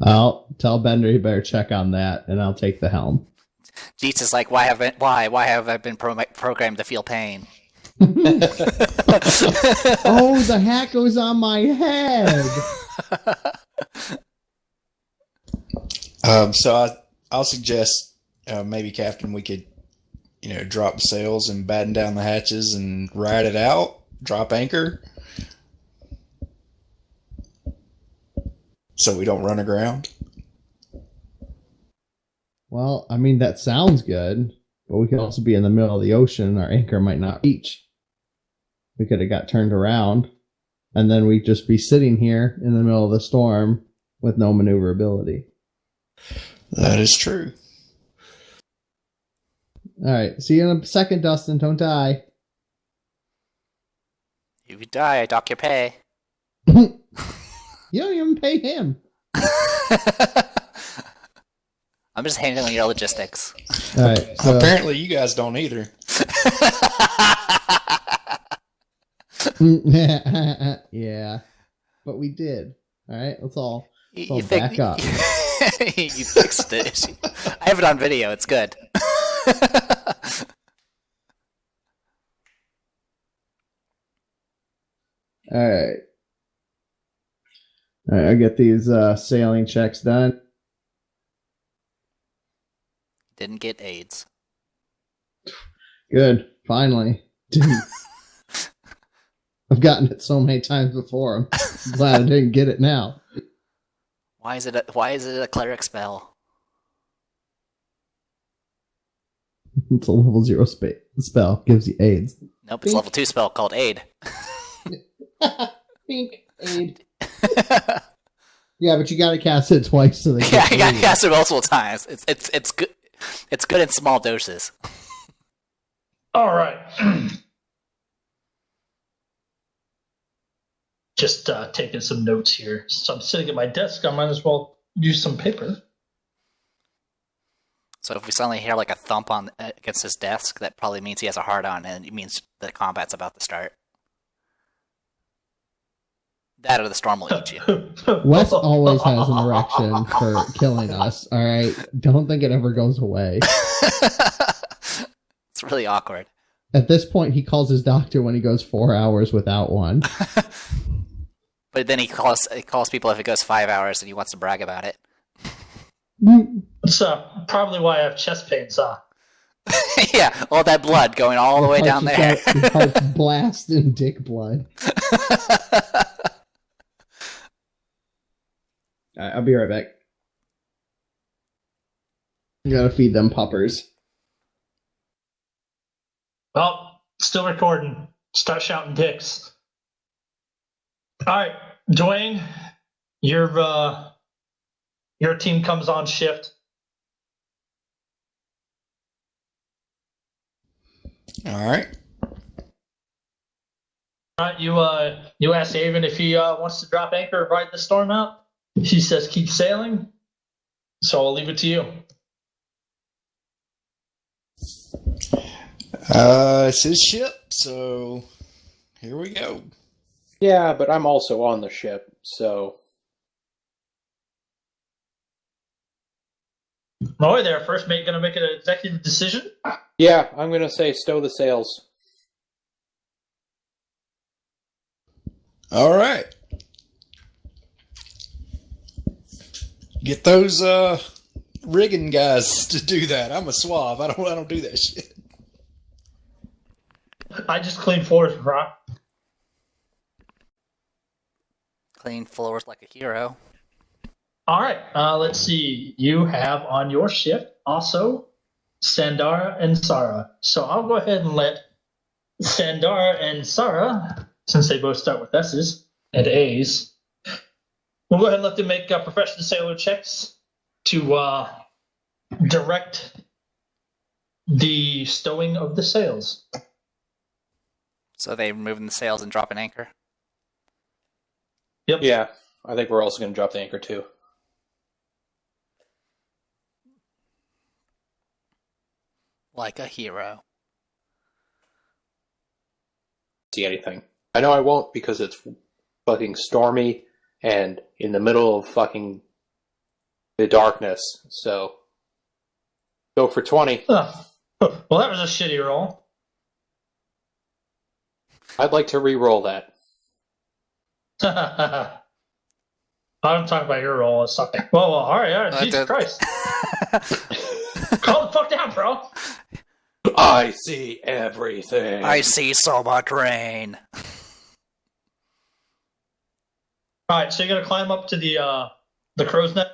I'll tell Bender he better check on that, and I'll take the helm. Jeets is like, why have I been programmed to feel pain? Oh, the hat goes on my head. So I'll suggest maybe, Captain, we could, drop the sails and batten down the hatches and ride it out. Drop anchor, so we don't run aground. Well, I mean, that sounds good, but we could also be in the middle of the ocean. Our anchor might not reach. We could have got turned around, and then we'd just be sitting here in the middle of the storm with no maneuverability. That is true. All right, see you in a second, Dustin. Don't die. If you die, I dock your pay. You don't even pay him. I'm just handling your logistics. All right. So, apparently, you guys don't either. yeah, but we did. All right, let's all You back up. You fixed it. I have it on video. It's good. All right. All right, I'll get these sailing checks done. Didn't get AIDS. Good. Finally. Didn't. I've gotten it so many times before. I'm glad I didn't get it now. Why is it a cleric spell? It's a level 0 spell. Gives you AIDS. Nope, it's level 2 spell called Aid. Pink aid. Yeah, but you gotta cast it twice so they Yeah, I got cast it multiple times. It's good. It's good in small doses. All right. Just taking some notes here. So I'm sitting at my desk. I might as well use some paper. So if we suddenly hear like a thump on against his desk, that probably means he has a hard on, and it means the combat's about to start. That or the storm will eat you. Wes always has an erection for killing us, alright? Don't think it ever goes away. It's really awkward. At this point, he calls his doctor when he goes 4 hours without one. But then he calls people if it goes 5 hours and he wants to brag about it. It's probably why I have chest pains. Yeah, all that blood going all the way down there. His heart's blasting dick blood. Alright, I'll be right back. I gotta feed them puppers. Well, still recording. Start shouting dicks. All right, Dwayne, your team comes on shift. All right. All right, you ask Avon if he wants to drop anchor and ride the storm out. He says keep sailing, so I'll leave it to you. It's his ship, so here we go. Yeah, but I'm also on the ship, so... Roy there, first mate, gonna make an executive decision? Yeah, I'm gonna say stow the sails. All right. Get those rigging guys to do that. I'm a suave. I don't do that shit. I just clean floors, bro. Clean floors like a hero. All right, let's see. You have on your ship also Sandara and Sarah. So I'll go ahead and let Sandara and Sarah, since they both start with S's and A's, we'll go ahead and let them make professional sailor checks to direct the stowing of the sails. So they removing the sails and dropping anchor. Yep. Yeah, I think we're also gonna drop the anchor too. Like a hero. See anything. I know I won't because it's fucking stormy and in the middle of fucking the darkness. So go for 20. Well, that was a shitty roll. I'd like to re-roll that. I'm talking about your roll. It's something. Well, all right. Jesus Christ. Calm the fuck down, bro. I see everything. I see so much rain. All right, so you're gonna climb up to the crow's nest.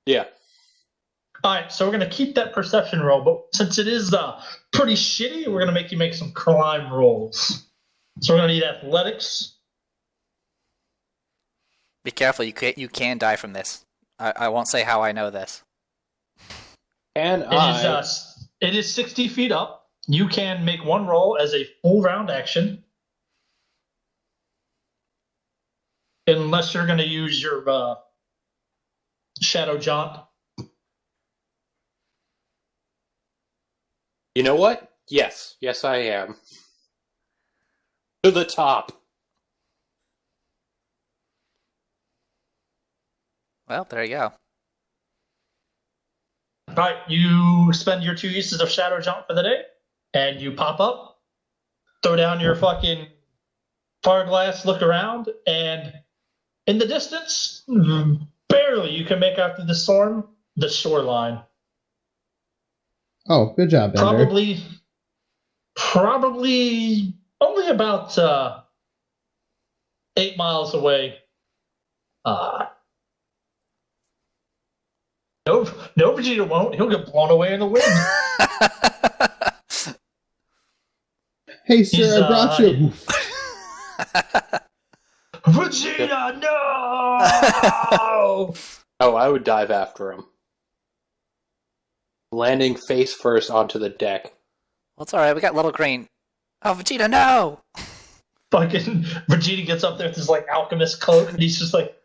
Yeah. All right, so we're gonna keep that perception roll, but since it is pretty shitty, we're gonna make you make some climb rolls. So we're gonna need athletics. Be careful, you can die from this. I won't say how I know this. And It is 60 feet up. You can make one roll as a full round action. Unless you're going to use your Shadow Jaunt. You know what? Yes. Yes, I am. To the top. Well, there you go. All right, you spend your 2 uses of Shadow Jump for the day, and you pop up, throw down your fucking fire glass, look around, and in the distance, barely you can make out through the storm the shoreline. Oh, good job, Bender. Probably only about 8 miles away. No, Vegeta won't. He'll get blown away in the wind. Hey, sir, I brought you. Vegeta, no! Oh, I would dive after him. Landing face first onto the deck. Well, it's alright, we got Little Green. Oh, Vegeta, no! Fucking Vegeta gets up there with his like alchemist cloak, and he's just like,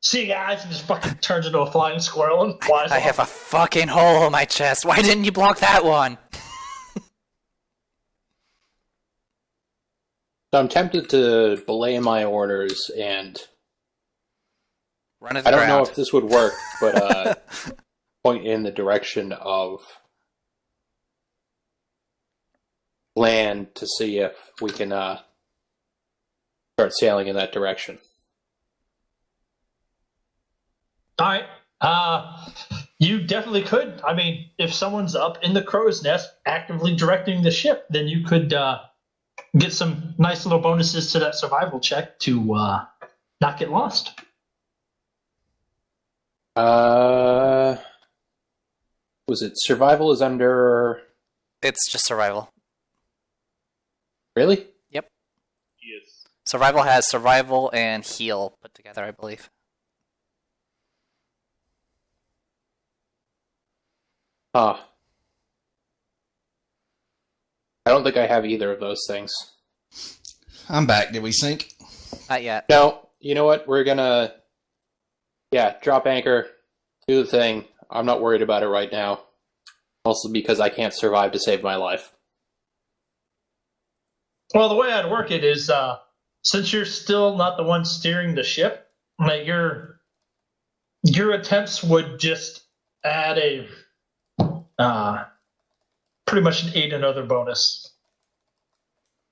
"See you guys," and just fucking turns into a flying squirrel and flies I off. have a fucking hole in my chest. Why didn't you block that one? So I'm tempted to belay my orders, and Run at the I don't know ground. if this would work, but point in the direction of land to see if we can start sailing in that direction. All right. You definitely could. I mean, if someone's up in the crow's nest actively directing the ship, then you could get some nice little bonuses to that survival check to not get lost. Was it survival is under... It's just survival. Really? Yep. Yes. Survival has survival and heal put together, I believe. I don't think I have either of those things. I'm back. Did we sink? Not yet. No, you know what? We're gonna... Yeah, drop anchor, do the thing. I'm not worried about it right now. Mostly because I can't survive to save my life. Well, the way I'd work it is, since you're still not the one steering the ship, like your attempts would just add a pretty much an 8 another bonus.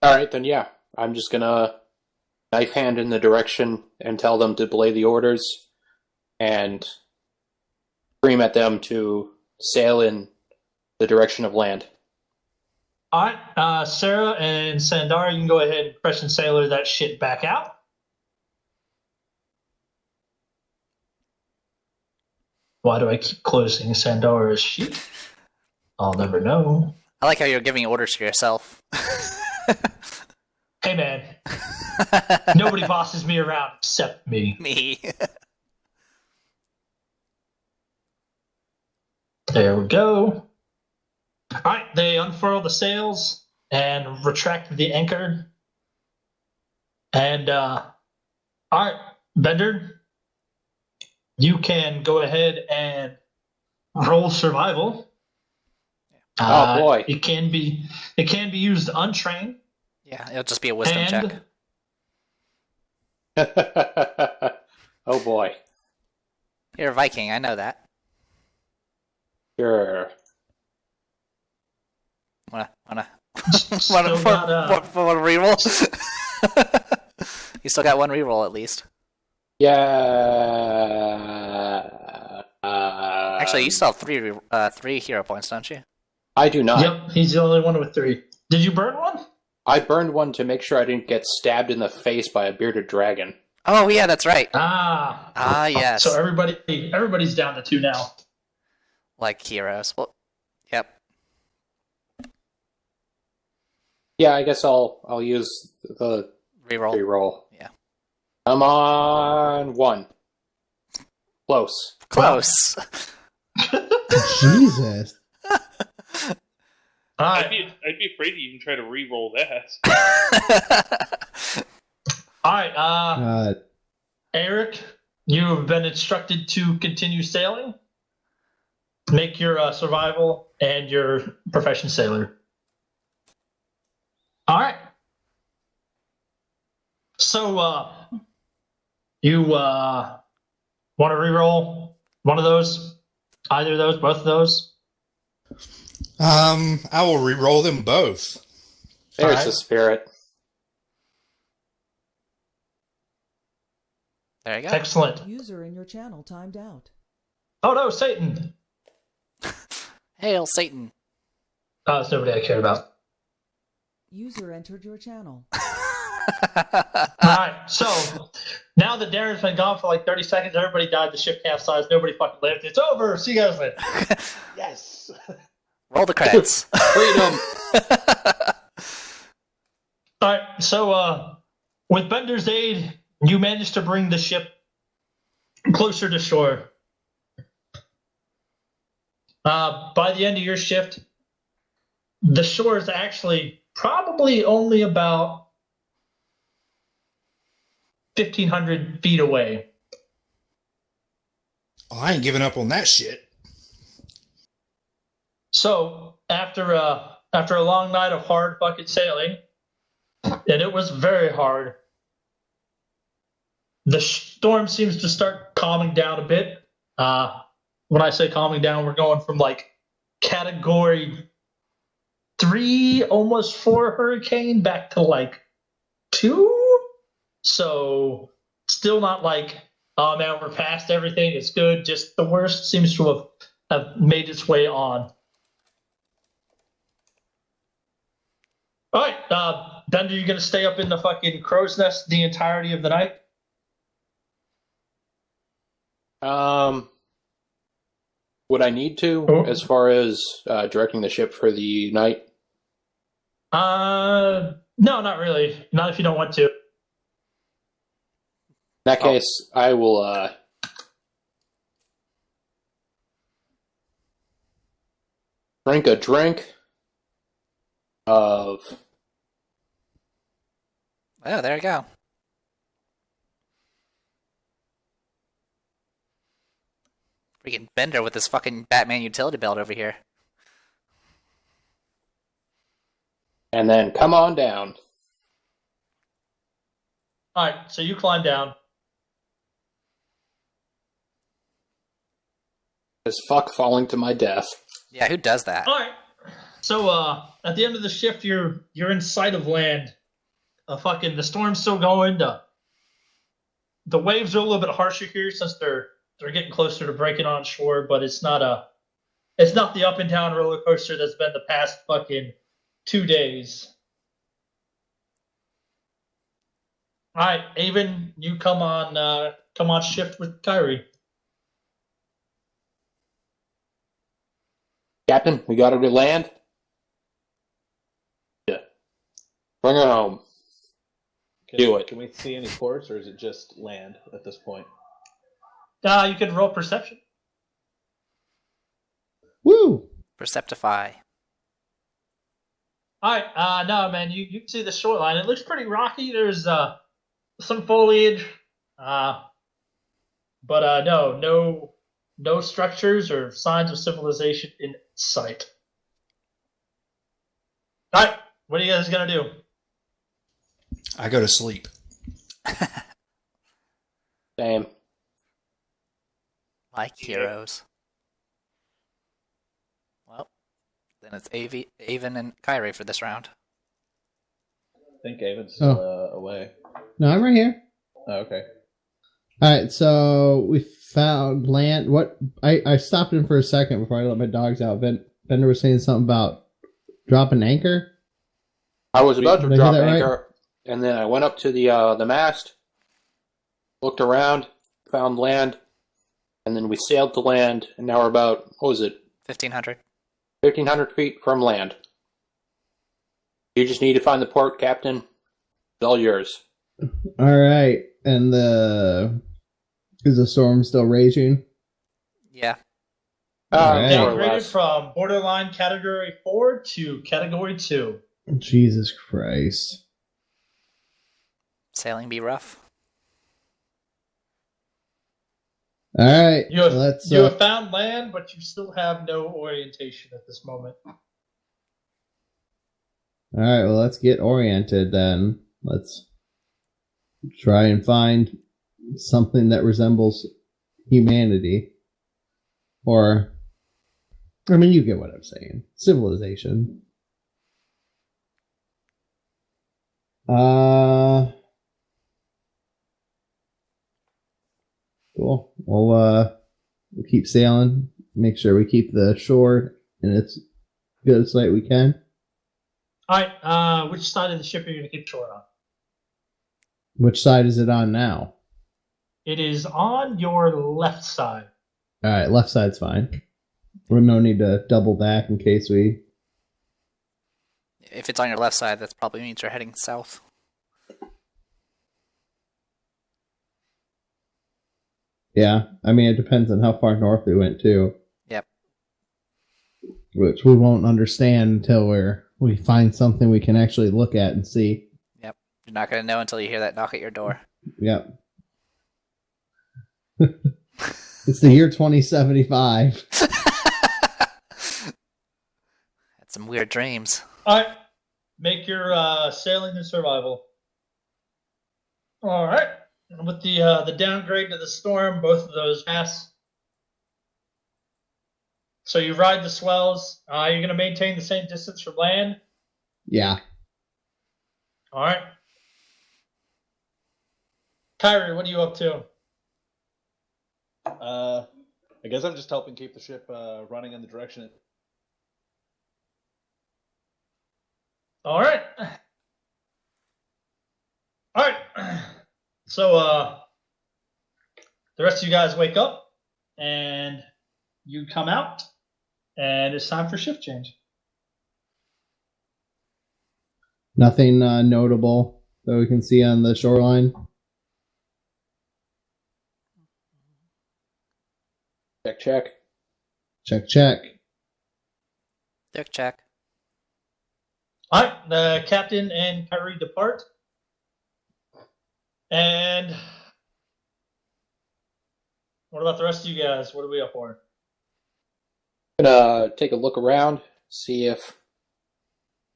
Alright, then yeah. I'm just gonna knife hand in the direction and tell them to belay the orders and scream at them to sail in the direction of land. All right, Sarah and Sandara, you can go ahead and Crescent Sailor that shit back out. Why do I keep closing Sandara's sheet? I'll never know. I like how you're giving orders to yourself. Hey, man. Nobody bosses me around except me. Me. There we go. All right, they unfurl the sails and retract the anchor. And, all right, Bender, you can go ahead and roll survival. Oh, boy. It can be used untrained. Yeah, it'll just be a wisdom check. Oh boy. You're a Viking, I know that. Sure. Wanna Still got, one reroll? You still got one reroll at least. Yeah. Actually, you still have three hero points, don't you? I do not. Yep, he's the only one with 3. Did you burn one? I burned one to make sure I didn't get stabbed in the face by a bearded dragon. Oh yeah, that's right. Ah, Yes. so everybody's down to 2 now. Like heroes. Well, yep. Yeah, I guess I'll use the Reroll. reroll. Yeah. Come on, 1. Close. Close. Jesus. All I'd right, be afraid to even try to re-roll that. all right. God. Eric, you have been instructed to continue sailing. Make your survival and your profession sailor. All right. So you want to reroll one of those? Either of those? Both of those? I will re-roll them both. There's Alright. the spirit. There you go. Excellent. User in your channel timed out. Oh no, Satan! Hail Satan. Oh, it's nobody I cared about. User entered your channel. Alright, so now that Darren's been gone for like 30 seconds, everybody died, the ship capsized, nobody fucking lived. It's over. See you guys later. Yes. Roll the credits. Freedom! Alright, so with Bender's aid, you managed to bring the ship closer to shore. By the end of your shift, the shore is actually probably only about 1,500 feet away. Oh, I ain't giving up on that shit. So after a long night of hard fucking sailing, and it was very hard, the storm seems to start calming down a bit. When I say calming down, we're going from like category 3, almost 4 hurricane back to like 2. So still not like, oh man, we're past everything. It's good. Just the worst seems to have made its way on. All right, Bender, you gonna stay up in the fucking crow's nest the entirety of the night? Would I need to, Oh. as far as directing the ship for the night? No, not really. Not if you don't want to. In that case, I will drink a drink of... Oh, there you go. Freaking Bender with this fucking Batman utility belt over here. and then come on down. All right, so you climb down. As fuck falling to my death. Yeah, who does that? All right. So at the end of the shift, you're in sight of land. The storm's still going. The waves are a little bit harsher here since they're getting closer to breaking on shore, but it's not the up and down roller coaster that's been the past fucking 2 days. All right, Avon, you come on shift with Kyrie. Captain, we got her to land? Yeah. Bring her home. Do it. Can we see any ports, or is it just land at this point? You can roll perception. Woo! Perceptify. All right, no, man, you can see the shoreline. It looks pretty rocky. There's some foliage, but no structures or signs of civilization in sight. All right, what are you guys gonna do? I go to sleep. Same. Like heroes. Well, then it's Avon and Kyrie for this round. I think Avon's still away. No, I'm right here. Oh, okay. Alright, so we found land. What? I stopped in for a second before I let my dogs out. Bender was saying something about dropping anchor. I was about to Did I drop hear that anchor, and then I went up to the mast, looked around, found land, and then we sailed to land, and now we're about, 1,500. 1,500 feet from land. You just need to find the port, Captain. It's all yours. Alright, and is the storm still raging? Yeah. Alright. More or Downgraded less. from borderline category 4 to category 2. Jesus Christ. Sailing be rough. Alright, You have, let's... you have found land, but you still have no orientation at this moment. Alright, well, let's get oriented then. Let's try and find something that resembles humanity. Or, I mean, you get what I'm saying. Civilization. Cool. We'll keep sailing. Make sure we keep the shore in its good light we can. Alright, which side of the ship are you going to keep shore on? Which side is it on now? It is on your left side. Alright, left side's fine. We're no need to double back in case we... If it's on your left side, that probably means you're heading south. Yeah, I mean, it depends on how far north we went, too. Yep. Which we won't understand until we find something we can actually look at and see. Yep. You're not going to know until you hear that knock at your door. Yep. It's the year 2075. Had some weird dreams. Alright, make your sailing and survival. Alright, with the downgrade to the storm, both of those pass. So you ride the swells. You're going to maintain the same distance from land. Yeah. Alright. Kyrie, what are you up to? I guess I'm just helping keep the ship running in the direction it. Alright. Alright. So, the rest of you guys wake up, and you come out, and it's time for shift change. Nothing notable that we can see on the shoreline. Check, check. Check, check. Dick check. Alright, the captain and Kyrie depart. And what about the rest of you guys? What are we up for? Gonna take a look around, see if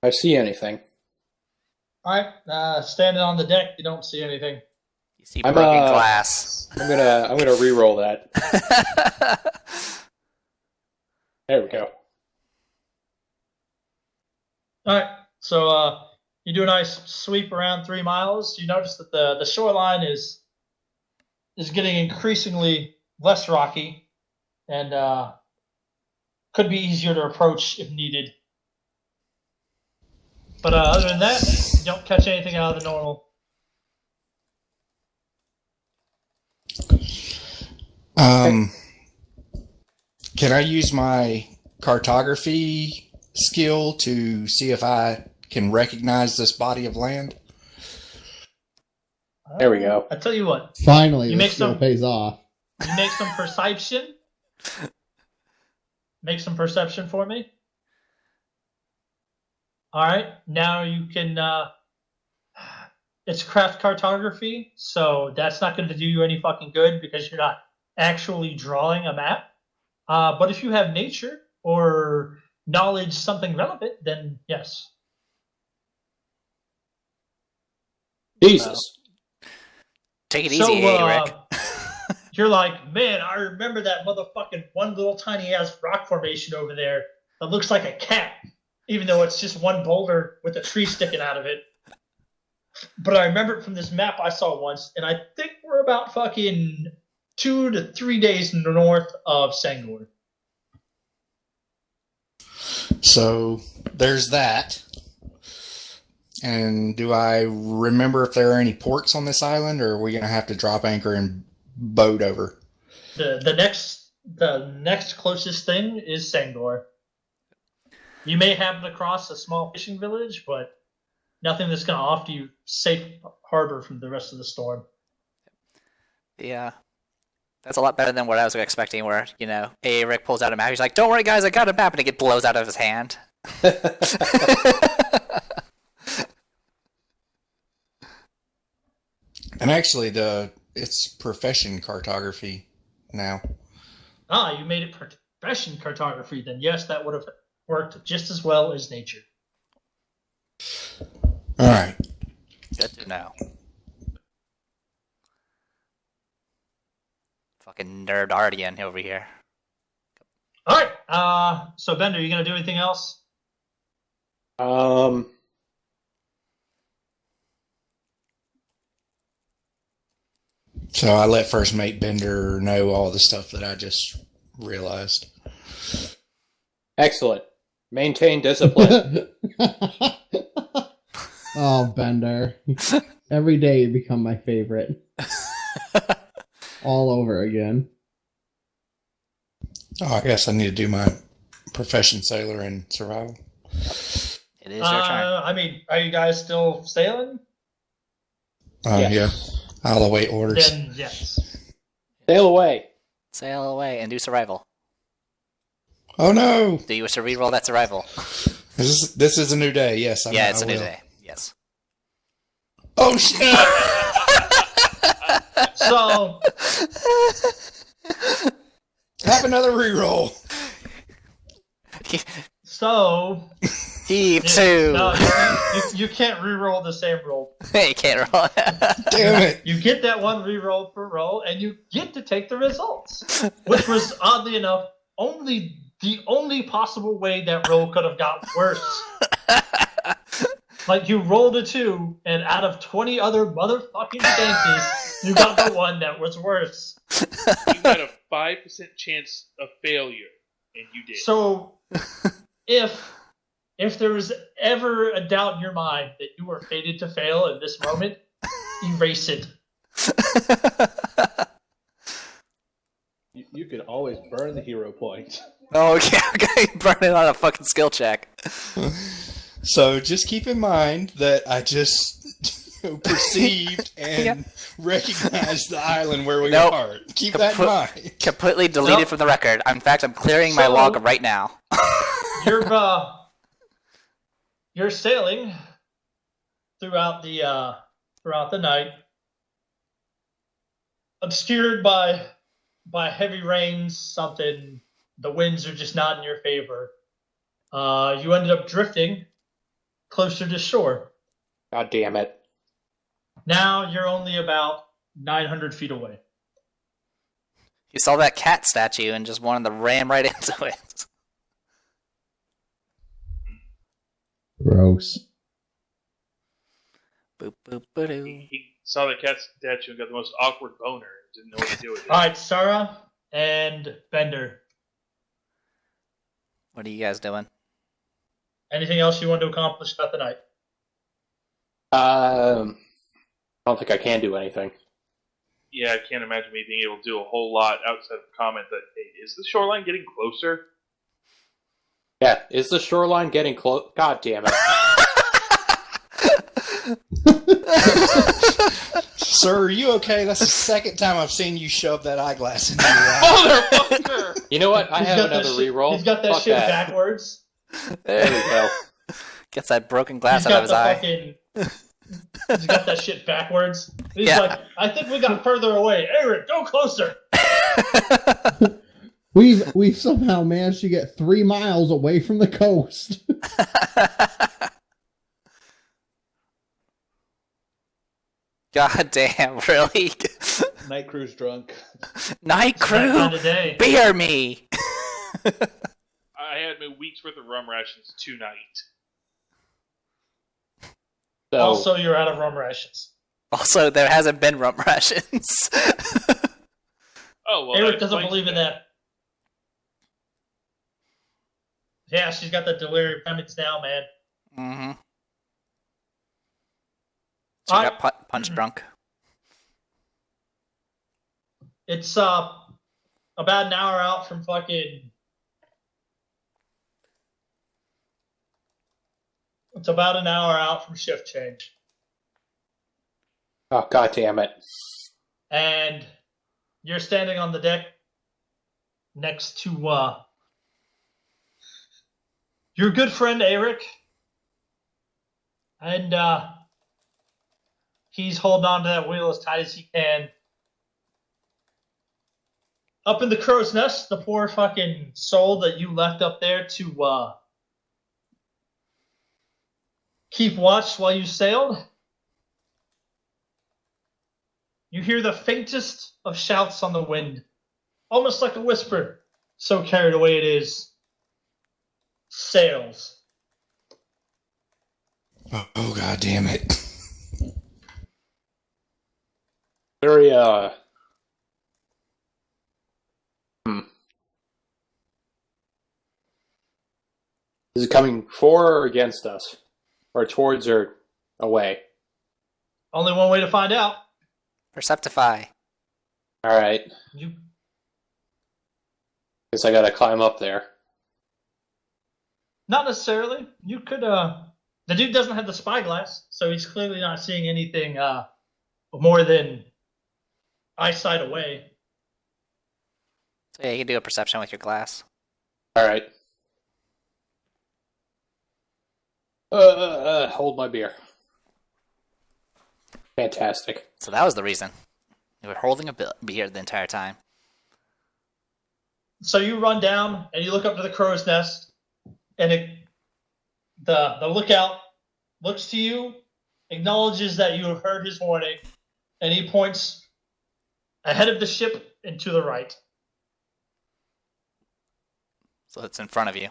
I see anything. Alright, standing on the deck, you don't see anything. You see I'm, broken glass. I'm gonna re-roll that. There we go. Alright, so you do a nice sweep around 3 miles. You notice that the shoreline is getting increasingly less rocky and could be easier to approach if needed. But other than that, you don't catch anything out of the normal. Can I use my cartography skill to see if I can recognize this body of land? There we go. I tell you what, Finally, You this make skill some- pays off. you make some perception. Make some perception for me. All right, now you can. It's craft cartography, so that's not going to do you any fucking good because you're not actually drawing a map. But if you have nature or knowledge, something relevant, then yes. Jesus. Take it So, easy, Rick. you're like, man, I remember that motherfucking one little tiny ass rock formation over there that looks like a cat, even though it's just one boulder with a tree sticking out of it. But I remember it from this map I saw once, and I think we're about fucking 2 to 3 days north of Sangor. So there's that. And do I remember if there are any ports on this island, or are we going to have to drop anchor and boat over? The next closest thing is Sangor. You may happen across a small fishing village, but nothing that's going to offer you safe harbor from the rest of the storm. Yeah. That's a lot better than what I was expecting, where, Rick pulls out a map. He's like, don't worry, guys, I got a map, and it blows out of his hand. And actually, it's profession cartography now. Ah, you made it profession cartography, then yes, that would have worked just as well as nature. All right. Good to know. Fucking nerdardian over here. All right. So Bender, you gonna do anything else? So I let First Mate Bender know all the stuff that I just realized. Excellent. Maintain discipline. Oh, Bender. Every day you become my favorite. All over again. Oh, I guess I need to do my profession sailor in survival. It is your turn. I mean, are you guys still sailing? Yes. Yeah. I'll await orders. Then yes. Sail away. Sail away and do survival. Oh no! Do you wish to reroll that survival? This is a new day. Yes, I It's I a new will. day. Yes. Oh shit! So Have another reroll. So Heave two. No, you can't re-roll the same roll. You can't roll. Damn it! You get that one re-roll per roll, and you get to take the results, which was oddly enough the only possible way that roll could have got worse. Like you rolled a 2, and out of 20 other motherfucking chances, you got the one that was worse. You had a 5% chance of failure, and you did. So, if there was ever a doubt in your mind that you were fated to fail in this moment, erase it. You could always burn the hero point. Oh, okay. Burn it on a fucking skill check. So just keep in mind that I just perceived and recognized the island where we are. Keep that in mind. Completely deleted from the record. In fact, I'm clearing my log right now. You're sailing throughout the night, obscured by heavy rains. Something, the winds are just not in your favor. You ended up drifting closer to shore. God damn it. Now you're only about 900 feet away. You saw that cat statue and just wanted to ram right into it. Gross. Boop, boop, ba-doo. He saw the cat statue and got the most awkward boner and didn't know what to do with it. All right, Sarah and Bender. What are you guys doing? Anything else you want to accomplish about the night? I don't think I can do anything. Yeah, I can't imagine me being able to do a whole lot outside of the comment that, hey, is the shoreline getting closer? Yeah, is the shoreline getting close? God damn it. Sir, are you okay? That's the second time I've seen you shove that eyeglass into your eye. Motherfucker! You know what? I have another reroll. He's got that Fuck shit that. backwards. There we go. Gets that broken glass He's out of got his the eye. He's got that shit backwards. He's Yeah. like, I think we got further away. Eric, go closer. We've somehow managed to get 3 miles away from the coast. God damn, really? Night crew's drunk. Night It's that crew, kind of day. beer me. I had my week's worth of rum rations tonight. So, Also, you're out of rum rations. Also, there hasn't been rum rations. Oh well. Eric that doesn't explains believe in that. Yeah, she's got the delirium tremens now, man. Mm-hmm. She I- got punch drunk. It's about an hour out from fucking. It's about an hour out from shift change, oh god damn it! and you're standing on the deck next to your good friend Eric, and he's holding on to that wheel as tight as he can. Up in the crow's nest, the poor fucking soul that you left up there to keep watch while you sailed. You hear the faintest of shouts on the wind, almost like a whisper, so carried away it is. Sails. Oh god damn it. Very Is it coming for or against us? Or towards or away? Only one way to find out. Perceptify. Alright. You Guess I gotta climb up there. Not necessarily. You could the dude doesn't have the spyglass, so he's clearly not seeing anything more than eyesight away. So yeah, you can do a perception with your glass. Alright. Hold my beer. Fantastic. So that was the reason. You were holding a beer the entire time. So you run down and you look up to the crow's nest, and the lookout looks to you, acknowledges that you have heard his warning, and he points ahead of the ship and to the right. So it's in front of you.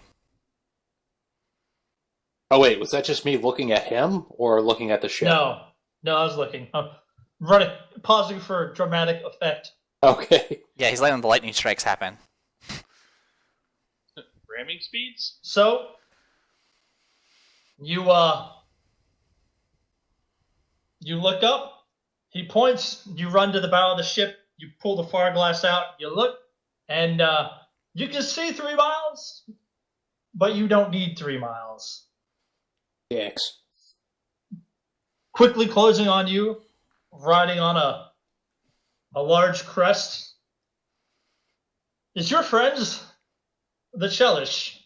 Oh wait, was that just me looking at him or looking at the ship? No, I was looking. Running, pausing for dramatic effect. Okay. Yeah, he's letting the lightning strikes happen. Ramming speeds? So you look up, he points, you run to the bow of the ship, you pull the far glass out, you look, and you can see 3 miles, but you don't need 3 miles. Dicks. Quickly closing on you, riding on a large crest, is your friends, the Chellish.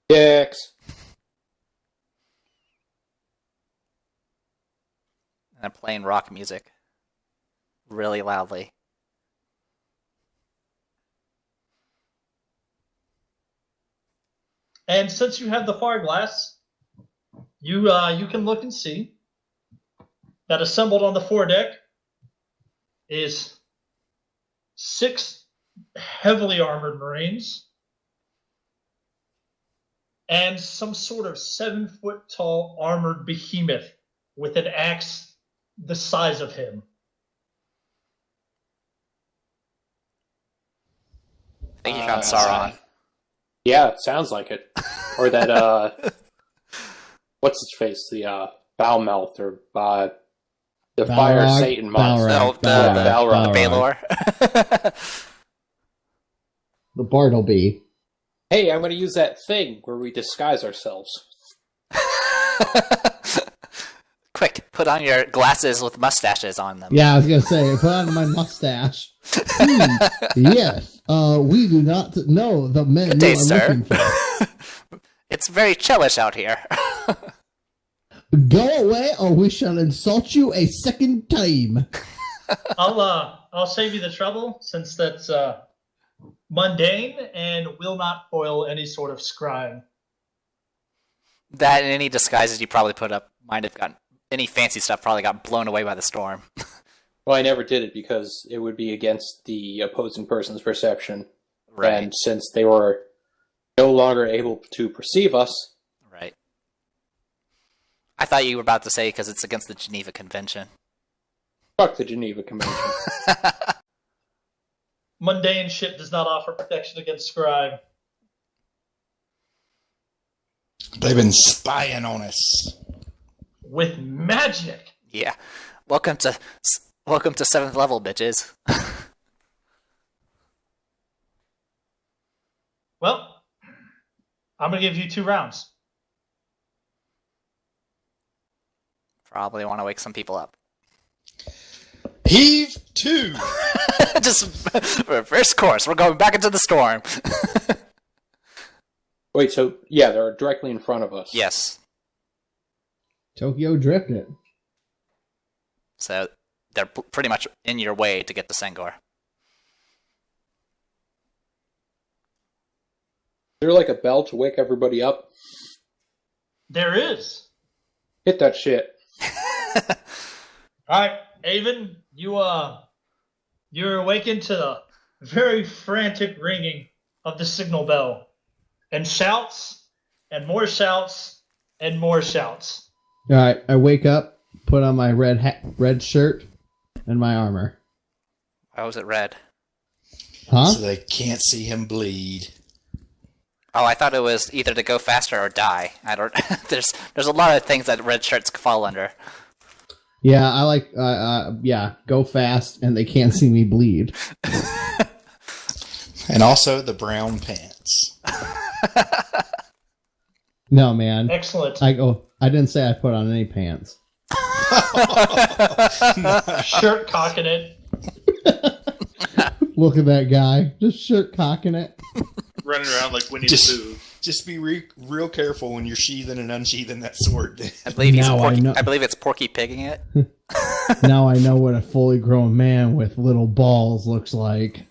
Dicks. And they're playing rock music. Really loudly. And since you have the far glass, you can look and see that assembled on the foredeck is 6 heavily armored Marines and some sort of 7-foot tall armored behemoth with an axe the size of him. I think you found Sauron. Yeah, it sounds like it. Or that, what's his face? The, Foulmouth, or, the Fire Balrog? Satan monster. Balrog. No, Balrog. Baylor. The Bartleby. Hey, I'm gonna use that thing where we disguise ourselves. Quick, put on your glasses with mustaches on them. Yeah, I was gonna say, put on my mustache. Yes, we do not know the men Good day, you are sir. looking for. It's very chillish out here. Go away, or we shall insult you a second time. I'll save you the trouble since that's mundane and will not foil any sort of scrying. That and any disguises you probably put up might have gotten any fancy stuff probably got blown away by the storm. Well, I never did it because it would be against the opposing person's perception. Right. And since they were no longer able to perceive us... Right. I thought you were about to say because it's against the Geneva Convention. Fuck the Geneva Convention. Mundane shit does not offer protection against scribe. They've been spying on us. With magic. Yeah. Welcome to 7th level, bitches. Well, I'm going to give you 2 rounds. Probably want to wake some people up. Heave to! Just reverse course. We're going back into the storm. Wait, so, yeah, they're directly in front of us. Yes. Tokyo drift it. So they're pretty much in your way to get to Sengor. Is there like a bell to wake everybody up? There is. Hit that shit. All right, Avon, you're awakened to the very frantic ringing of the signal bell, and shouts, and more shouts, and more shouts. All right, I wake up, put on my red shirt, and my armor. Why was it red? Huh? So they can't see him bleed. Oh, I thought it was either to go faster or die. I don't. There's a lot of things that red shirts fall under. Yeah, I like. Go fast, and they can't see me bleed. And also the brown pants. No, man. Excellent. I didn't say I put on any pants. Shirt cocking it. Look at that guy, just shirt cocking it. Running around like Winnie the Pooh. Just be real careful when you're sheathing and unsheathing that sword. I believe Now I believe it's Porky Pigging it. Now I know what a fully grown man with little balls looks like.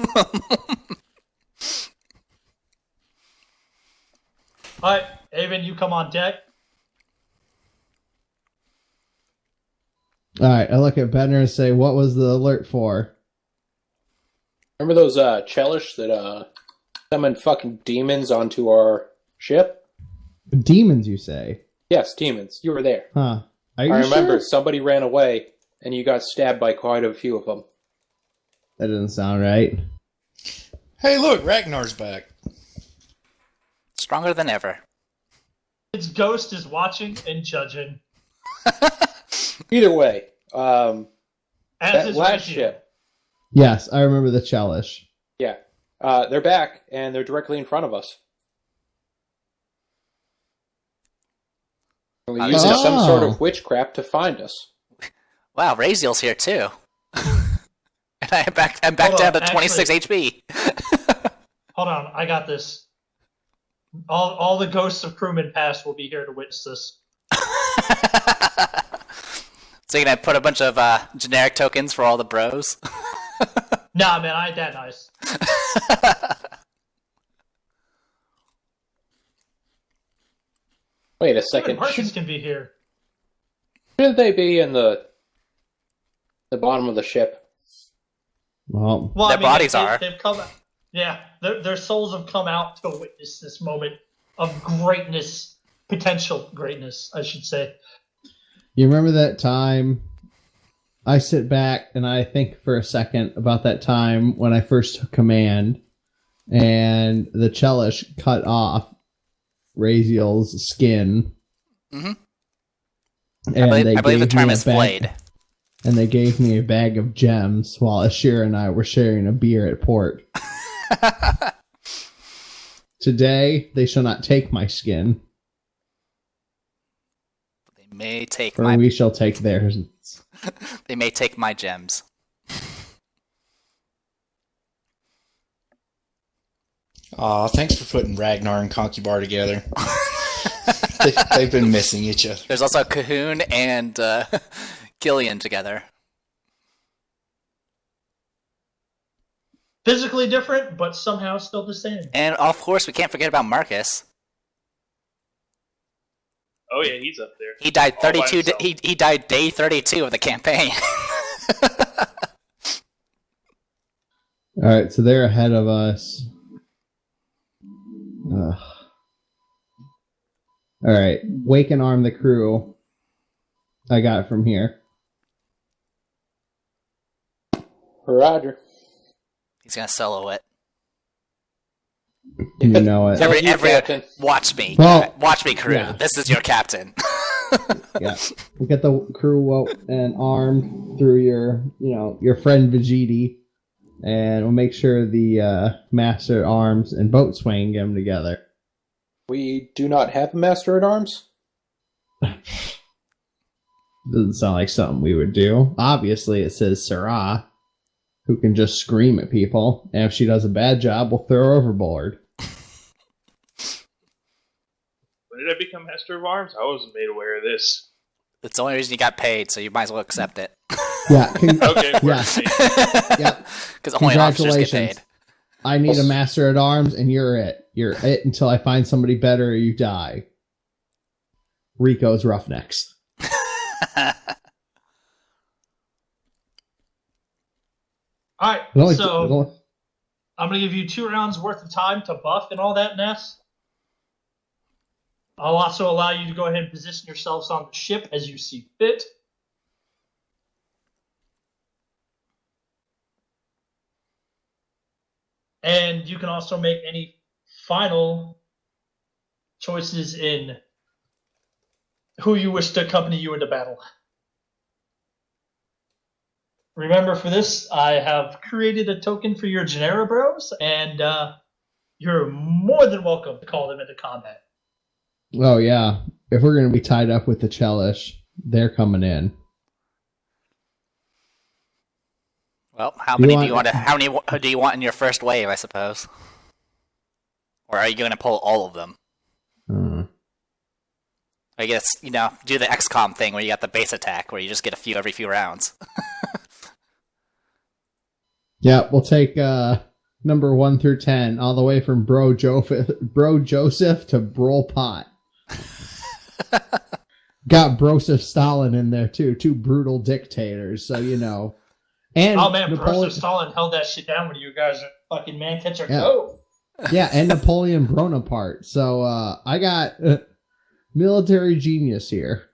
All right, Avon, you come on deck. All right, I look at Benner and say, "What was the alert for?" Remember those Chelish that summoned fucking demons onto our ship? Demons, you say? Yes, demons. You were there. Huh? Are I you remember sure? somebody ran away, and you got stabbed by quite a few of them. That doesn't sound right. Hey, look, Ragnar's back. Stronger than ever. Its ghost is watching and judging. Either way, As that is last Reggie. ship, Yes, I remember the Chelish. yeah, they're back, and they're directly in front of us. We Oh, used some oh. sort of witchcraft to find us. Wow, Raziel's here too. And I'm back Hold down on, to 26 HP. Hold on, I got this. All the ghosts of crewmen past will be here to witness this. So you're gonna put a bunch of generic tokens for all the bros? Nah, man, I ain't that nice. Wait a Even second. Perkins can be here. Shouldn't they be in the bottom of the ship? Well, Well, Their bodies are. They've come. Yeah, their souls have come out to witness this moment of greatness, potential greatness, I should say. you remember that time? I sit back and I think for a second about that time when I first took command, and the Chelish cut off Raziel's skin. Mhm. And I believe the gave term me a is bag- flayed. And they gave me a bag of gems while Ashir and I were sharing a beer at port. Today, they shall not take my skin, They may take for we shall take theirs. They may take my gems. Aw, thanks for putting Ragnar and Concubar together. They've been missing each other. There's also Cahoon and Killian together. Physically different, but somehow still the same. And of course, we can't forget about Marcus. Oh yeah, he's up there. He died All by 32. himself. He died day 32 of the campaign. Alright, so they're ahead of us. Alright, wake and arm the crew. I got it from here. Roger. He's gonna solo it. You know it. Captain. Watch me. Well, Watch me, crew. yeah. This is your captain. Yeah, we'll get the crew woke and armed through your friend Vegeti, and we'll make sure the master at arms and boatswain get them together. We do not have a master at arms. Doesn't sound like something we would do. Obviously, it says Sarah, who can just scream at people, and if she does a bad job, we'll throw her overboard. When did I become Master of Arms? I wasn't made aware of this. It's the only reason you got paid, so you might as well accept it. Yeah. Okay, Yeah. Yep. Because only officers get Congratulations. paid. I need a master at arms, and you're it. You're it until I find somebody better or you die. Rico's Roughnecks. All right, Only- so I'm going to give you 2 rounds worth of time to buff and all that mess. I'll also allow you to go ahead and position yourselves on the ship as you see fit. And you can also make any final choices in who you wish to accompany you into battle. Remember, for this, I have created a token for your Genera Bros, and you're more than welcome to call them into combat. Oh, yeah. If we're going to be tied up with the Chelish, they're coming in. Well, how many do you want in your first wave, I suppose? Or are you going to pull all of them? I guess, do the XCOM thing where you got the base attack, where you just get a few every few rounds. Yeah, we'll take number 1 through 10, all the way from Bro Joseph to Bro Pot. Got Broseph Stalin in there, too. 2 brutal dictators, so And oh man, Broseph Stalin held that shit down when you guys are fucking man catch or go. Yeah, and Napoleon Bonaparte. So I got military genius here.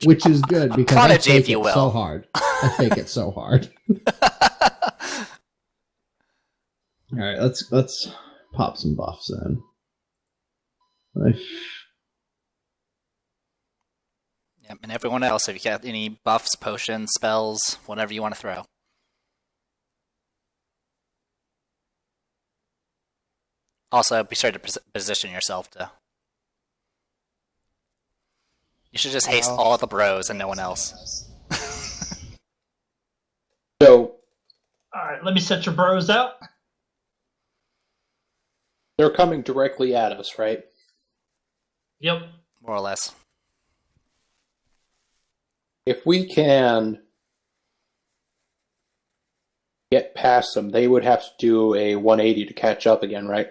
Which is good because I fake it so hard. I fake it so hard. All right, let's pop some buffs in. Yep, and everyone else, if you got any buffs, potions, spells, whatever you want to throw. Also, be sure to position yourself to... You should just haste all the bros and no one else. So, alright, let me set your bros out. They're coming directly at us, right? Yep. More or less. If we can get past them, they would have to do a 180 to catch up again, right?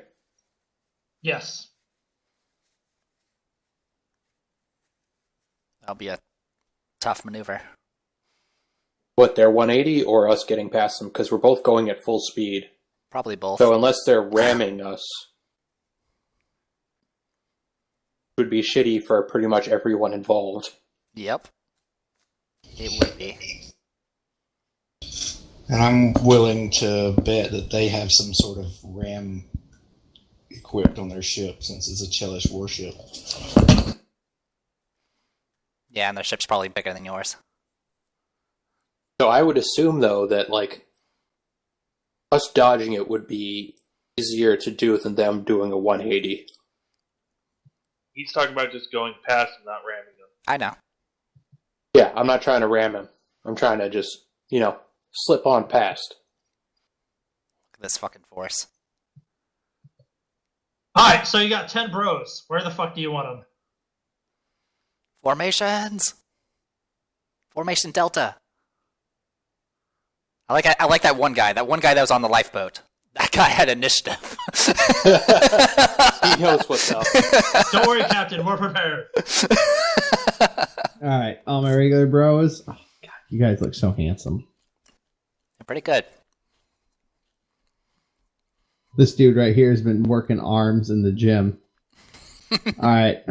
Yes. That'll be a tough maneuver. What, their 180 or us getting past them? Because we're both going at full speed. Probably both. So unless they're ramming us, it would be shitty for pretty much everyone involved. Yep. It would be. And I'm willing to bet that they have some sort of ram equipped on their ship, since it's a Chelish warship. Yeah, and their ship's probably bigger than yours. So I would assume, though, that, us dodging it would be easier to do than them doing a 180. He's talking about just going past and not ramming them. I know. Yeah, I'm not trying to ram him. I'm trying to just, slip on past. Look at this fucking force. Alright, so you got 10 bros. Where the fuck do you want them? Formations! Formation Delta. I like that one guy. That one guy that was on the lifeboat. That guy had initiative. He knows what's up. Don't worry, Captain. We're prepared. Alright, all my regular bros. Oh, God, you guys look so handsome. Pretty good. This dude right here has been working arms in the gym. Alright.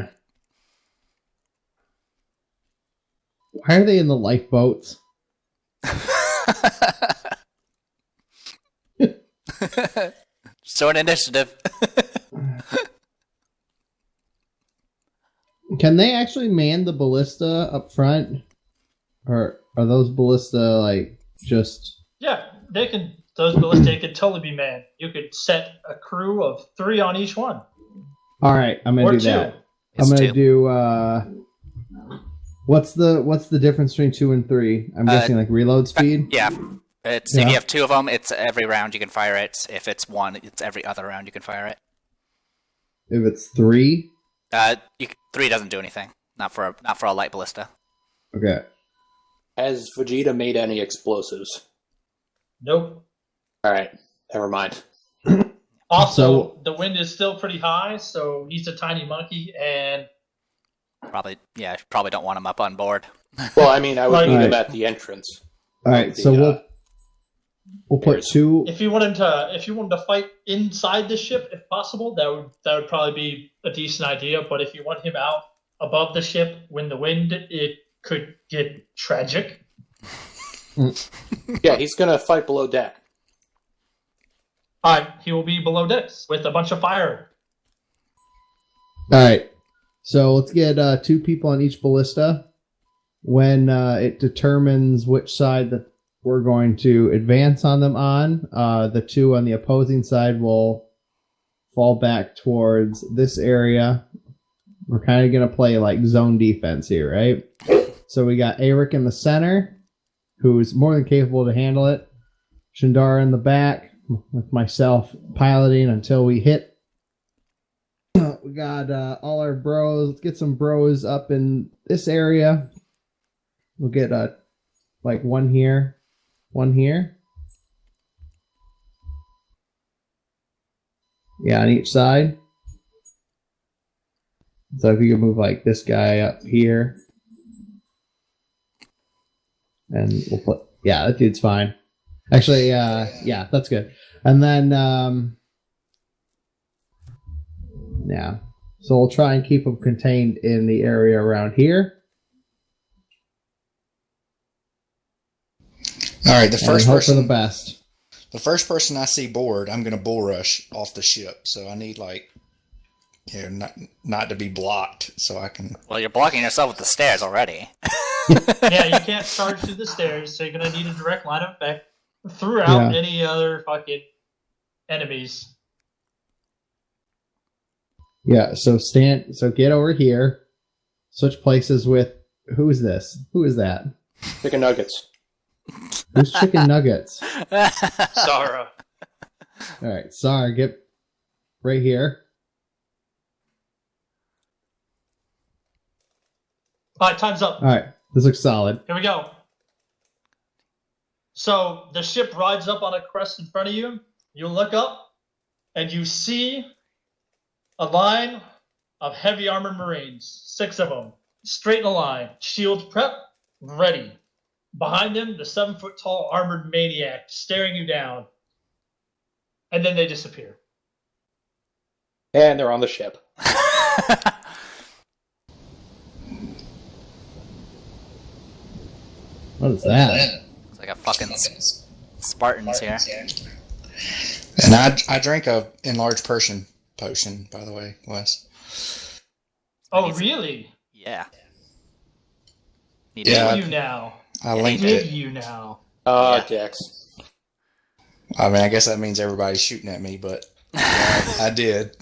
Why are they in the lifeboats? Show an initiative. Can they actually man the ballista up front? Or are those ballista like just... Yeah, they can. Those ballistas could totally be manned. You could set a crew of 3 on each one. Alright, I'm gonna Or do 2. that. It's I'm gonna 2. do what's the difference between 2 and 3? I'm guessing like reload speed? Yeah. If you have 2 of them, it's every round you can fire it. If it's 1, it's every other round you can fire it. If it's 3? 3 doesn't do anything. Not for a light ballista. Okay. Has Vegeta made any explosives? Nope. Alright, never mind. Also, the wind is still pretty high, so he's a tiny monkey, and Probably don't want him up on board. Well, I mean, I would need him Alright. at the entrance. Alright, so we'll put 2... if you want him to fight inside the ship, if possible, that would probably be a decent idea. But if you want him out above the ship when the wind, it could get tragic. Yeah, he's gonna fight below deck. Alright, he will be below decks with a bunch of fire. Alright, so let's get 2 people on each ballista. When it determines which side that we're going to advance on them on, the 2 on the opposing side will fall back towards this area. We're kind of going to play like zone defense here, right? So we got Aaric in the center, who's more than capable to handle it. Shindara in the back, with myself piloting until we hit. We got all our bros. Let's get some bros up in this area. We'll get like one here, one here. Yeah, on each side. So if you can move like this guy up here. And we'll put... Yeah, that dude's fine. Actually, yeah, that's good. And then, yeah. So we'll try and keep them contained in the area around here. All right, the And hope for the best. The first person I see bored, I'm going to bull rush off the ship. So I need not to be blocked, so I can. Well, you're blocking yourself with the stairs already. Yeah, you can't charge through the stairs, so you're gonna need a direct line of effect throughout any other fucking enemies. Yeah, so get over here. Switch places with... Who is this? Who is that? Chicken nuggets. Who's Chicken Nuggets? Sarah. Alright, Sar, get right here. Alright, time's up. Alright, this looks solid. Here we go. So the ship rides up on a crest in front of you. You look up, and you see a line of heavy armored Marines, 6 of them, straight in a line, shields prep, ready. Behind them, the 7-foot-tall armored maniac staring you down. And then they disappear. And they're on the ship. What is that? It's like a fucking Spartans here. And I drank a enlarged person potion, by the way, Wes. Oh, really? Yeah. Yeah. Did you now? I linked Did it. you now? Dex. I mean, I guess that means everybody's shooting at me, but yeah, I did.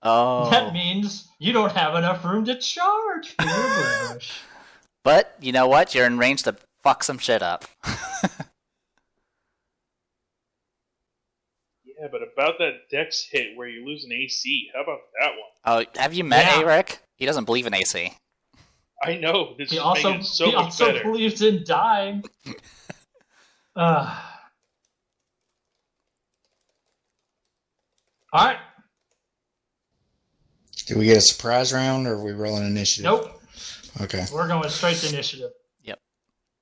Oh. That means you don't have enough room to charge for your bush. But you know what? You're in range to fuck some shit up. Yeah, but about that Dex hit where you lose an AC, how about that one? Oh, have you met Yeah. Aaric? He doesn't believe in AC. I know. This He is also, making it so much better. believes in dying. Alright. Did we get a surprise round, or are we rolling initiative? Nope. Okay. We're going straight to initiative. Yep.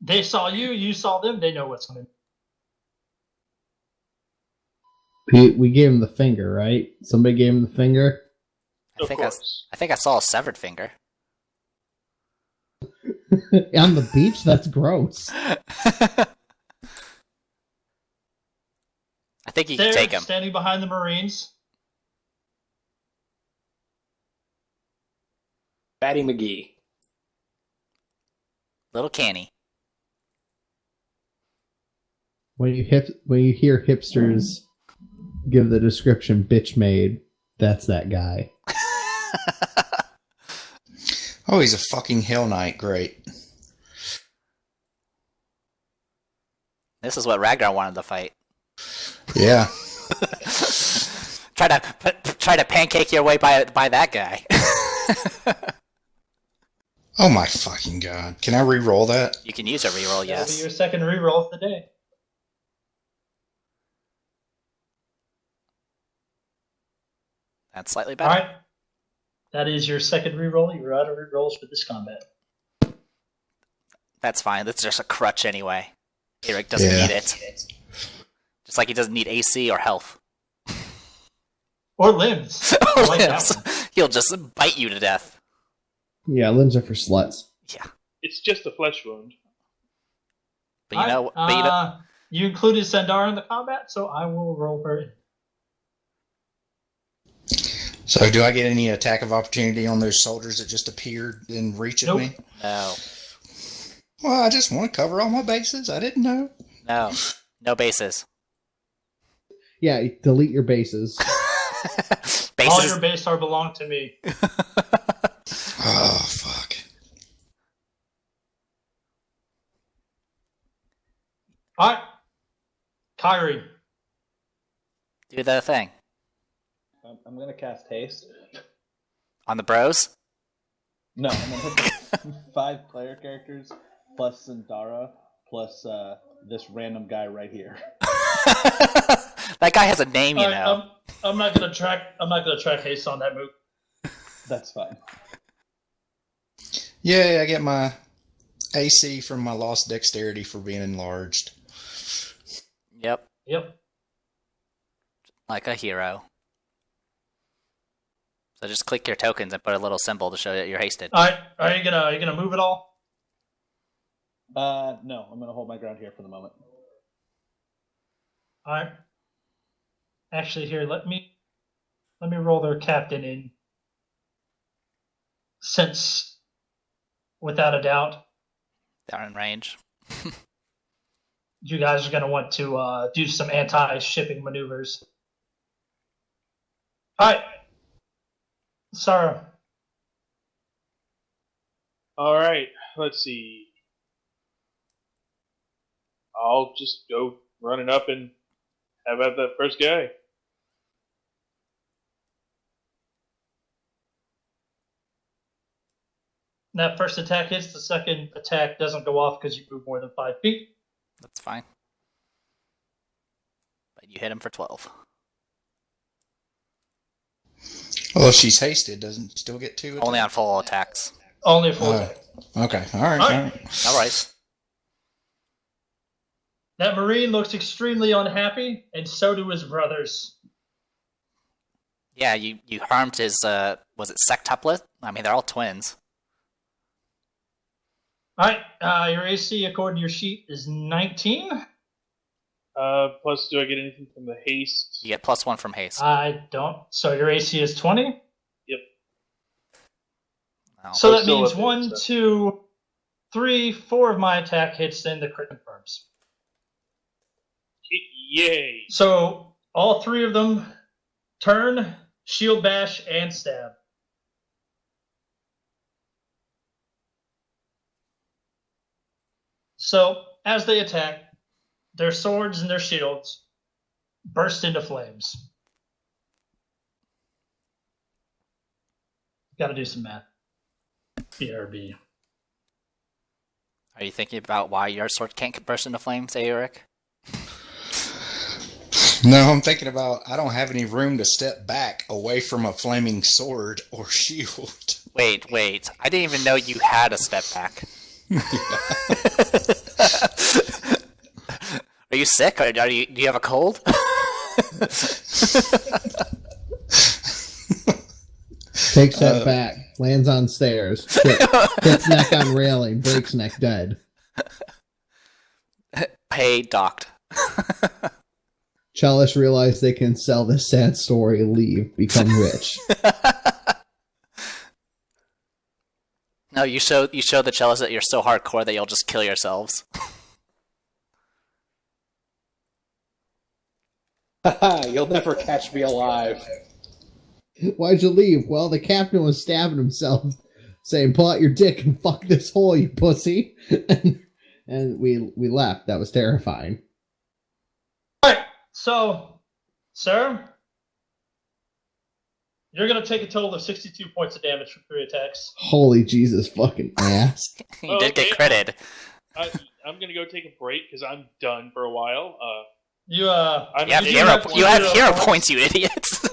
They saw you, you saw them, they know what's coming. We gave him the finger, right? Somebody gave him the finger. Of course. I think I saw a severed finger. On the beach? That's gross. I think you can There, take him. standing behind the Marines. Batty McGee. Little Canny. When you hear hipsters give the description "bitch made," that's that guy. Oh, he's a fucking Hell Knight. Great. This is what Ragnar wanted to fight. Yeah. Try to pancake your way by that guy. Oh my fucking god. Can I re-roll that? You can use a reroll, That'll be yes. your second reroll of the day. That's slightly All better. right. That is your second reroll. You're out of rerolls for this combat. That's fine. That's just a crutch anyway. Eric doesn't Yeah. need it. Just like he doesn't need AC or health. Or limbs. I like that Limbs. one. He'll just bite you to death. Yeah, limbs are for sluts. Yeah. It's just a flesh wound. But you know, you included Sandara in the combat, so I will roll her in. So do I get any attack of opportunity on those soldiers that just appeared and reach at Nope. me? no. Well, I just want to cover all my bases. I didn't know. No. No bases. Yeah, delete your bases. All your base are belong to me. Oh, fuck. All right. Kyrie. Do the thing. I'm going to cast haste. On the bros? No, I'm going to hit the 5 player characters plus Zendara plus this random guy right here. That guy has a name, you All right, know. I'm not gonna track haste on that move. That's fine. Yeah, I get my AC from my lost dexterity for being enlarged. Yep. Yep. Like a hero. So just click your tokens and put a little symbol to show that you're hasted. All right. Are you gonna move it all? No, I'm going to hold my ground here for the moment. All right. Actually, here, let me roll their captain in. Since, without a doubt, Down in range. you guys are going to want to do some anti-shipping maneuvers. All right. Sarah. All right, let's see. I'll just go running up and have at that first guy. That first attack hits. The second attack doesn't go off because you move more than 5 feet. That's fine. But you hit him for 12. Well, if she's hasted, doesn't she still get 2 Only on attacks? full attacks. Only a full Oh. attack. Okay, all right. All All right. right. No worries. That Marine looks extremely unhappy, and so do his brothers. Yeah, you harmed his, was it sectuplet? I mean, they're all twins. All right, your AC according to your sheet is 19. Plus, do I get anything from the haste? You get +1 from haste. I don't. So your AC is 20. Yep. No. So that still means up there, 1, so. 2, 3, 4 of my attack hits, then the crit confirms. Yay! So all 3 of them turn, shield bash, and stab. So as they attack, their swords and their shields burst into flames. Got to do some math. BRB. Are you thinking about why your sword can't burst into flames, Eric? No, I'm thinking about I don't have any room to step back away from a flaming sword or shield. Wait. I didn't even know you had a step back. Are you sick? Do you have a cold? Takes that back, lands on stairs, hits neck on railing, breaks neck dead. Pay docked. Chalice realize they can sell this sad story, leave, become rich. No, you show the Chalice that you're so hardcore that you'll just kill yourselves. You'll never catch me alive. Why'd you leave? Well, the captain was stabbing himself, saying, pull out your dick and fuck this hole, you pussy. And we left. That was terrifying. Alright, so, sir, you're going to take a total of 62 points of damage from 3 attacks. Holy Jesus fucking ass. You did get critted. I'm going to go take a break because I'm done for a while. You have hero points, you idiots.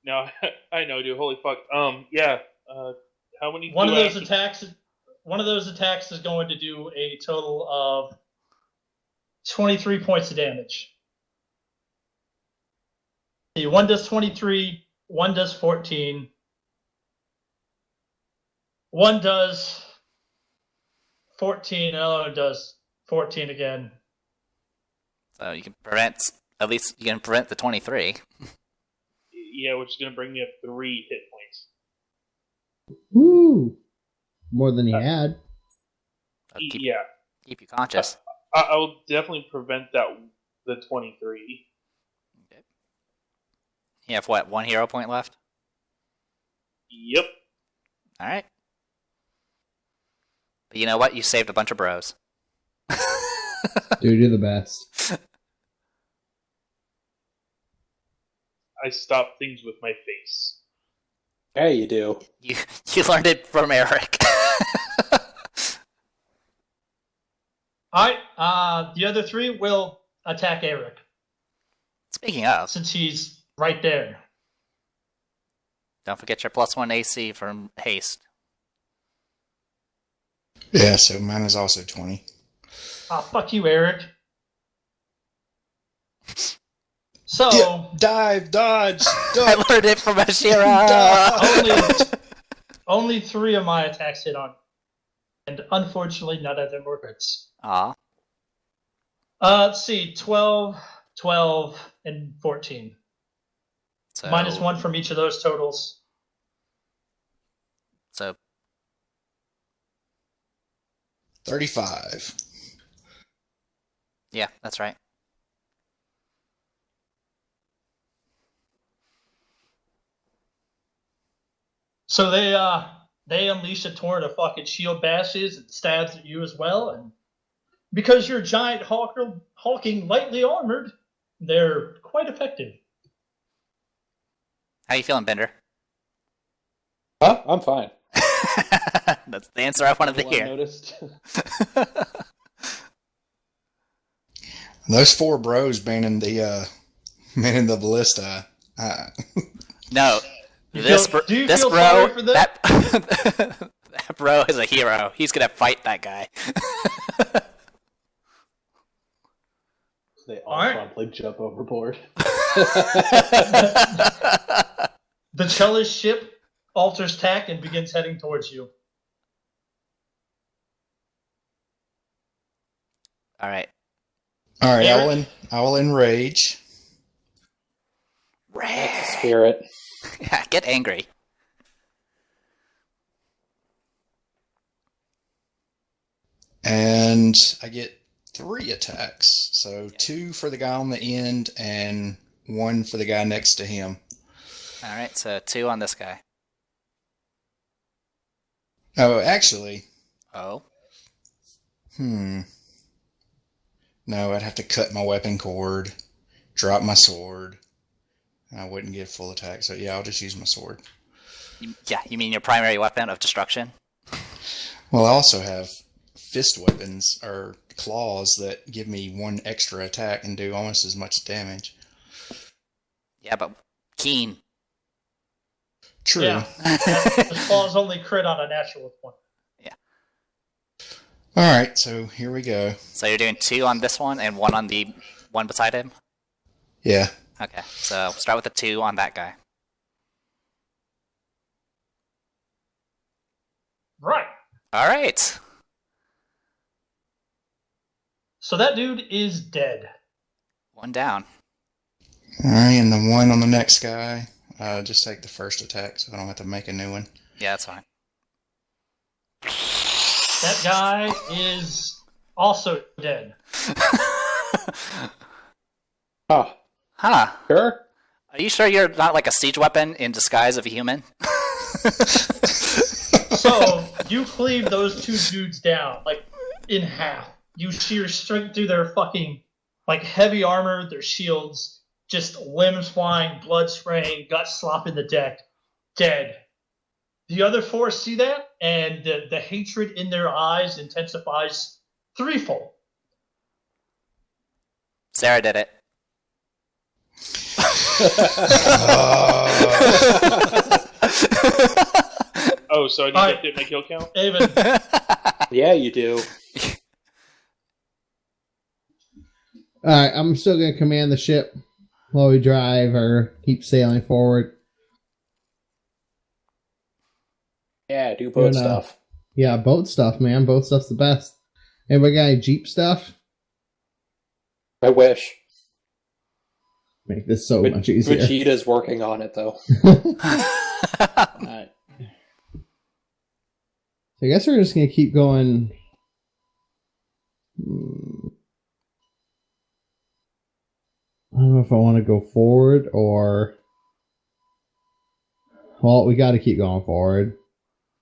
No, I know, dude. Holy fuck. Yeah. How many? One of those attacks is going to do a total of 23 points of damage. See, one does 23, one does 14, one does 14, another one does 14 again. So you can prevent the 23. Yeah, which is going to bring me up 3 hit points. Woo! More than he had. Keep you conscious. I will definitely prevent the 23. Okay. You have what, 1 hero point left? Yep. Alright. But you know what? You saved a bunch of bros. Dude, you're the best. I stop things with my face. Yeah, you do. You learned it from Eric. Alright, the other 3 will attack Eric. Speaking of, Since he's right there. don't forget your +1 AC from haste. Yeah, so mine is also 20. Fuck you, Eric. So Dive, dodge, I duck. learned it from Ashira. only 3 of my attacks hit on, and unfortunately, none of them were crits. Aw. Let's see, 12, 12, and 14. So, -1 from each of those totals. So 35. yeah, that's right. So they unleash a torrent of fucking shield bashes and stabs at you as well, and because you're giant hulking lightly armored, they're quite effective. How you feeling, Bender? Huh? I'm fine. That's the answer I wanted to Well hear. noticed. Those 4 bros manning the ballista. No, Do this you this feel bro, sorry for them? that bro is a hero. He's gonna fight that guy. They all Alright. promptly jump overboard. The Chalice ship alters tack and begins heading towards you. All right. All right, Eric? I will enrage. That's the spirit. Yeah, get angry. And I get 3 attacks. So 2 for the guy on the end and 1 for the guy next to him. All right, so 2 on this guy. Oh, actually, Oh. No, I'd have to cut my weapon cord, drop my sword. I wouldn't get full attack. So yeah, I'll just use my sword. You mean your primary weapon of destruction? Well, I also have fist weapons or claws that give me 1 extra attack and do almost as much damage. Yeah, but keen. True. Yeah. The claws only crit on a natural one. All right, so here we go. So you're doing 2 on this one and 1 on the one beside him? Yeah. Okay, so start with a 2 on that guy. Right. All right. So that dude is dead. 1 down. All right, and the one on the next guy, just take the first attack so I don't have to make a new one. Yeah, that's fine. That guy is also dead. Oh, Huh. sure. Are you sure you're not like a siege weapon in disguise of a human? So you cleave those two dudes down, like, in half. You shear straight through their fucking, like, heavy armor, their shields, just limbs flying, blood spraying, guts slopping the deck, dead. The other four see that, and the hatred in their eyes intensifies threefold. Sarah did it. Oh, so I need Alright. to hit my kill count? Avon, Yeah, you do. Alright, I'm still going to command the ship while we drive or keep sailing forward. Yeah, do boat Good enough. stuff. Yeah, boat stuff, man. Boat stuff's the best. Anybody got any Jeep stuff? I wish. Make this so much easier. Vegeta's working on it, though. Alright. So I guess we're just going to keep going. I don't know if I want to go forward or... Well, we got to keep going forward.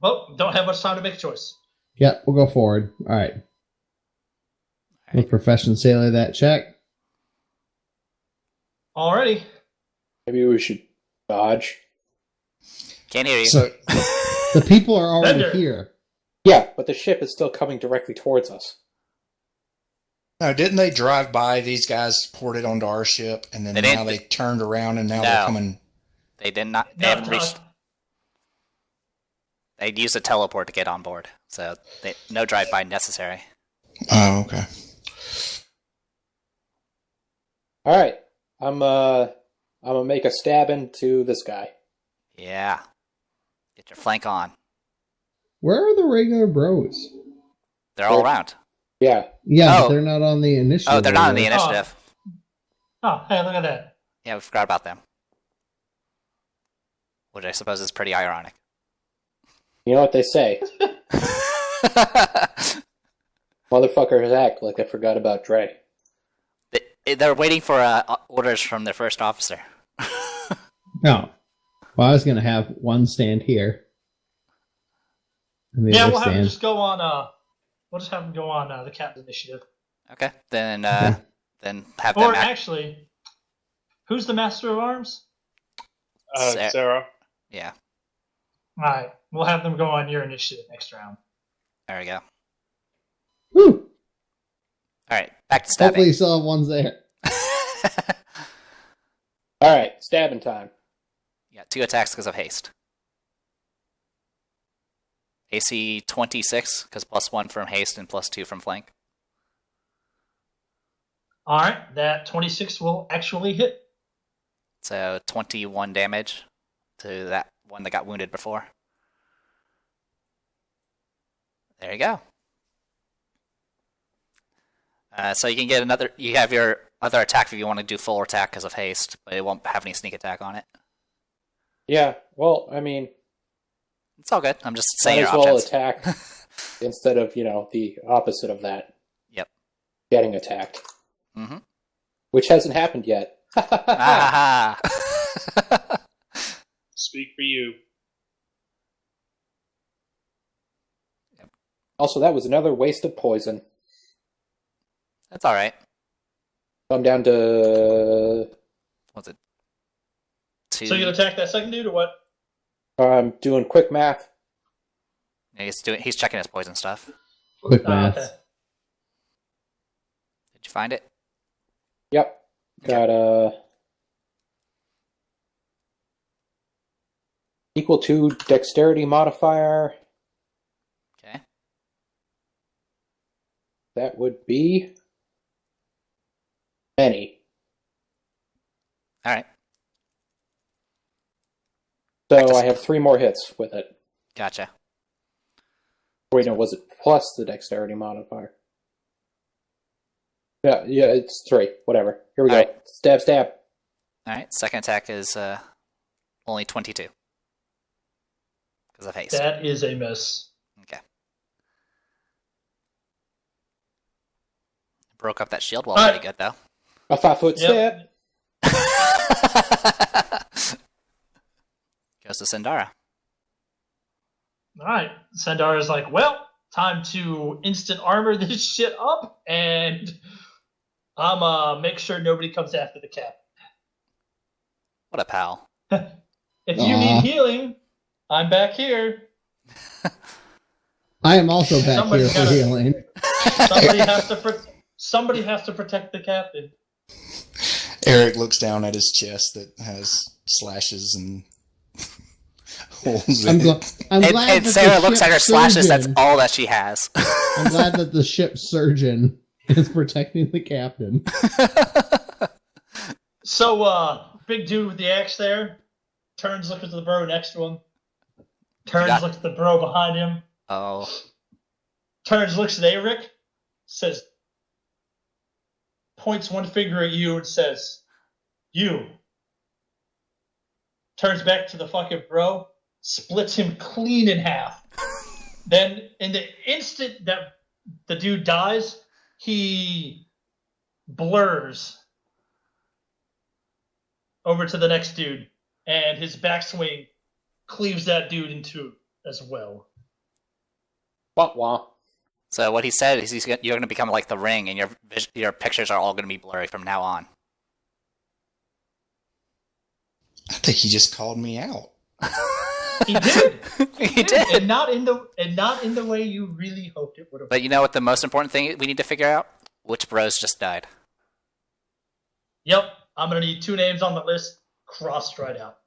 well, don't have much time to make a choice. Yep, we'll go forward. Alright. We'll profession sailor that check. Alrighty. Maybe we should dodge. Can't hear you. So, The people are already Bender. here. Yeah, but the ship is still coming directly towards us. no, didn't they drive by these guys, ported onto our ship, and then They now didn't. they turned around and now No. they're coming? They did not. They No, haven't reached. They used a teleport to get on board, so no drive-by necessary. Oh, okay. All right, I'm gonna make a stab into this guy. Yeah. Get your flank on. Where are the regular bros? They're all around. Yeah, Yeah, Oh. but they're not on the initiative. Oh, they're not on the order. initiative. Oh, hey, look at that. Yeah, we forgot about them. Which I suppose is pretty ironic. you know what they say. Motherfuckers act like they forgot about Dre. They're waiting for orders from their first officer. No. Well, I was going to have one stand here. And the Yeah, other we'll have them stand. just go on. We'll just have them go on the captain's initiative. Okay, then Okay. then have Or them act. actually, who's the master of arms? Sarah. Yeah, All right, we'll have them go on your initiative next round. there we go. Woo! All right, back to Hopefully stabbing. you still have ones there. All right, stabbing time. You got 2 attacks because of haste. AC 26 because +1 from haste and +2 from flank. All right, that 26 will actually hit. So 21 damage to that one that got wounded before. There you go. So you can get another. You have your other attack if you want to do full attack because of haste, but it won't have any sneak attack on it. Yeah, well, I mean, It's all good. I'm just might saying your as well options. attack instead of, the opposite of that. Yep. Getting attacked. Mm-hmm. Which hasn't happened yet. Ah. Speak for you. Also, that was another waste of poison. That's all right. I'm down to... What's it? 2. So you gonna attack that second dude or what? I'm doing quick math. Yeah, he's checking his poison stuff. Quick Ah, math. okay. Did you find it? Yep. Got equal to dexterity modifier. Okay. That would be... many. All right. So I have 3 more hits with it. Gotcha. Wait, no, was it plus the dexterity modifier? Yeah, it's 3. Whatever. Here we go. Alright. Stab. All right. Second attack is only 22 because of haste. That is a miss. Okay. Broke up that shield wall Alright. pretty good though. A 5-foot step. Goes to Sindara. All right. Sandara's like, well, time to instant armor this shit up, and I'm make sure nobody comes after the cap. What a pal. If you need healing, I'm back here. I am also back Somebody here for gotta- healing. Somebody has to protect the captain. Eric looks down at his chest that has slashes and holes I'm, in it. I'm And, glad and that Sarah the looks at her ship's slashes. That's surgeon- all that she has. I'm glad that the ship's surgeon is protecting the captain. So, big dude with the axe there turns, looks at the bro next to him. Turns, looks at the bro behind him. Oh. Turns, looks at Eric, says, points one finger at you and says, "You." Turns back to the fucking bro, splits him clean in half. Then, in the instant that the dude dies, he blurs over to the next dude, and his backswing cleaves that dude in two as well. Wah. So what he said is you're going to become like the Ring, and your pictures are all going to be blurry from now on. I think he just called me out. He did. He did. And not in the way you really hoped it would have. But you know what the most important thing we need to figure out? Which bros just died. Yep, I'm gonna need 2 names on the list, crossed right out.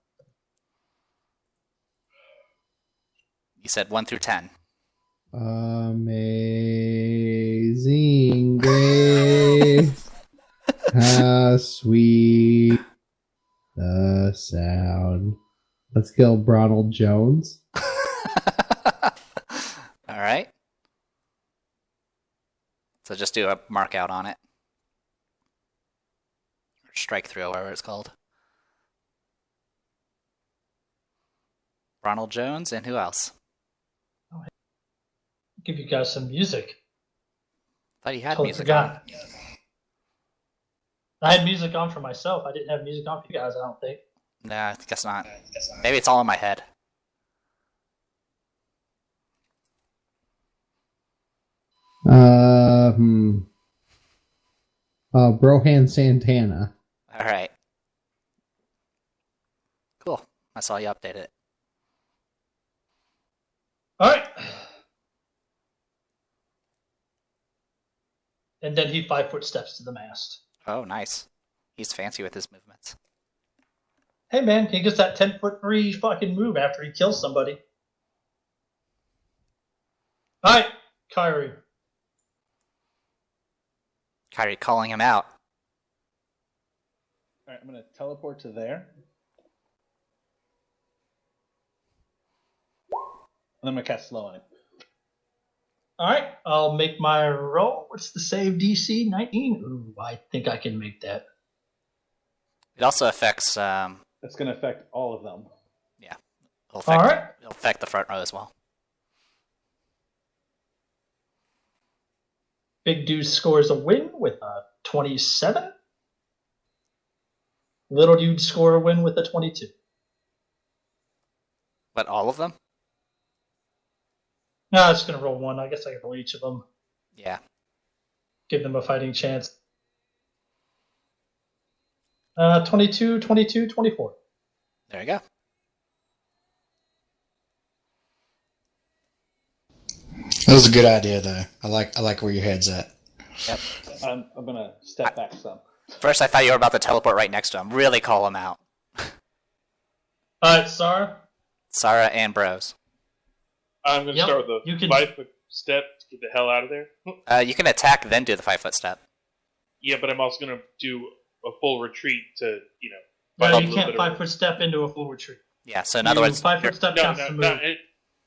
You said 1 through 10. Amazing grace, how sweet the sound. Let's kill Ronald Jones. All right. So just do a mark out on it. Or strike through, whatever it's called. Ronald Jones, and who else? Give you guys some music. Thought you had Totally music forgot. on. I had music on for myself. I didn't have music on for you guys, I don't think. Nah, I guess not. Maybe it's all in my head. Brohan Santana. All right. Cool. I saw you update it. Alright. And then he 5-foot steps to the mast. Oh, nice. He's fancy with his movements. Hey man, he gets that 10-foot free fucking move after he kills somebody. Alright, Kyrie. Kyrie calling him out. Alright, I'm gonna teleport to there. And I'm gonna cast slow on him. Alright, I'll make my roll. What's the save DC? 19? Ooh, I think I can make that. It also affects. That's gonna affect all of them. It'll affect, All right. It'll affect the front row as well. Big dude scores a win with a 27. Little dude score a win with a 22. But all of them? No, I'm just going to roll one. I guess I can roll each of them. Yeah. Give them a fighting chance. 22, 22, 24. There you go. That was a good idea, though. I like where your head's at. Yep. I'm gonna step back some. First, I thought you were about to teleport right next to him. Really call him out. Alright, Sarah. Sarah and bros. I'm going to Yep, start with you a can- 5-foot step to get the hell out of there. You can attack, then do the 5-foot step. Yeah, but I'm also going to do a full retreat to, No, a you little can't bit of 5 foot step into a full retreat. Yeah, so in other words, 5 foot step No, counts no, to move. no.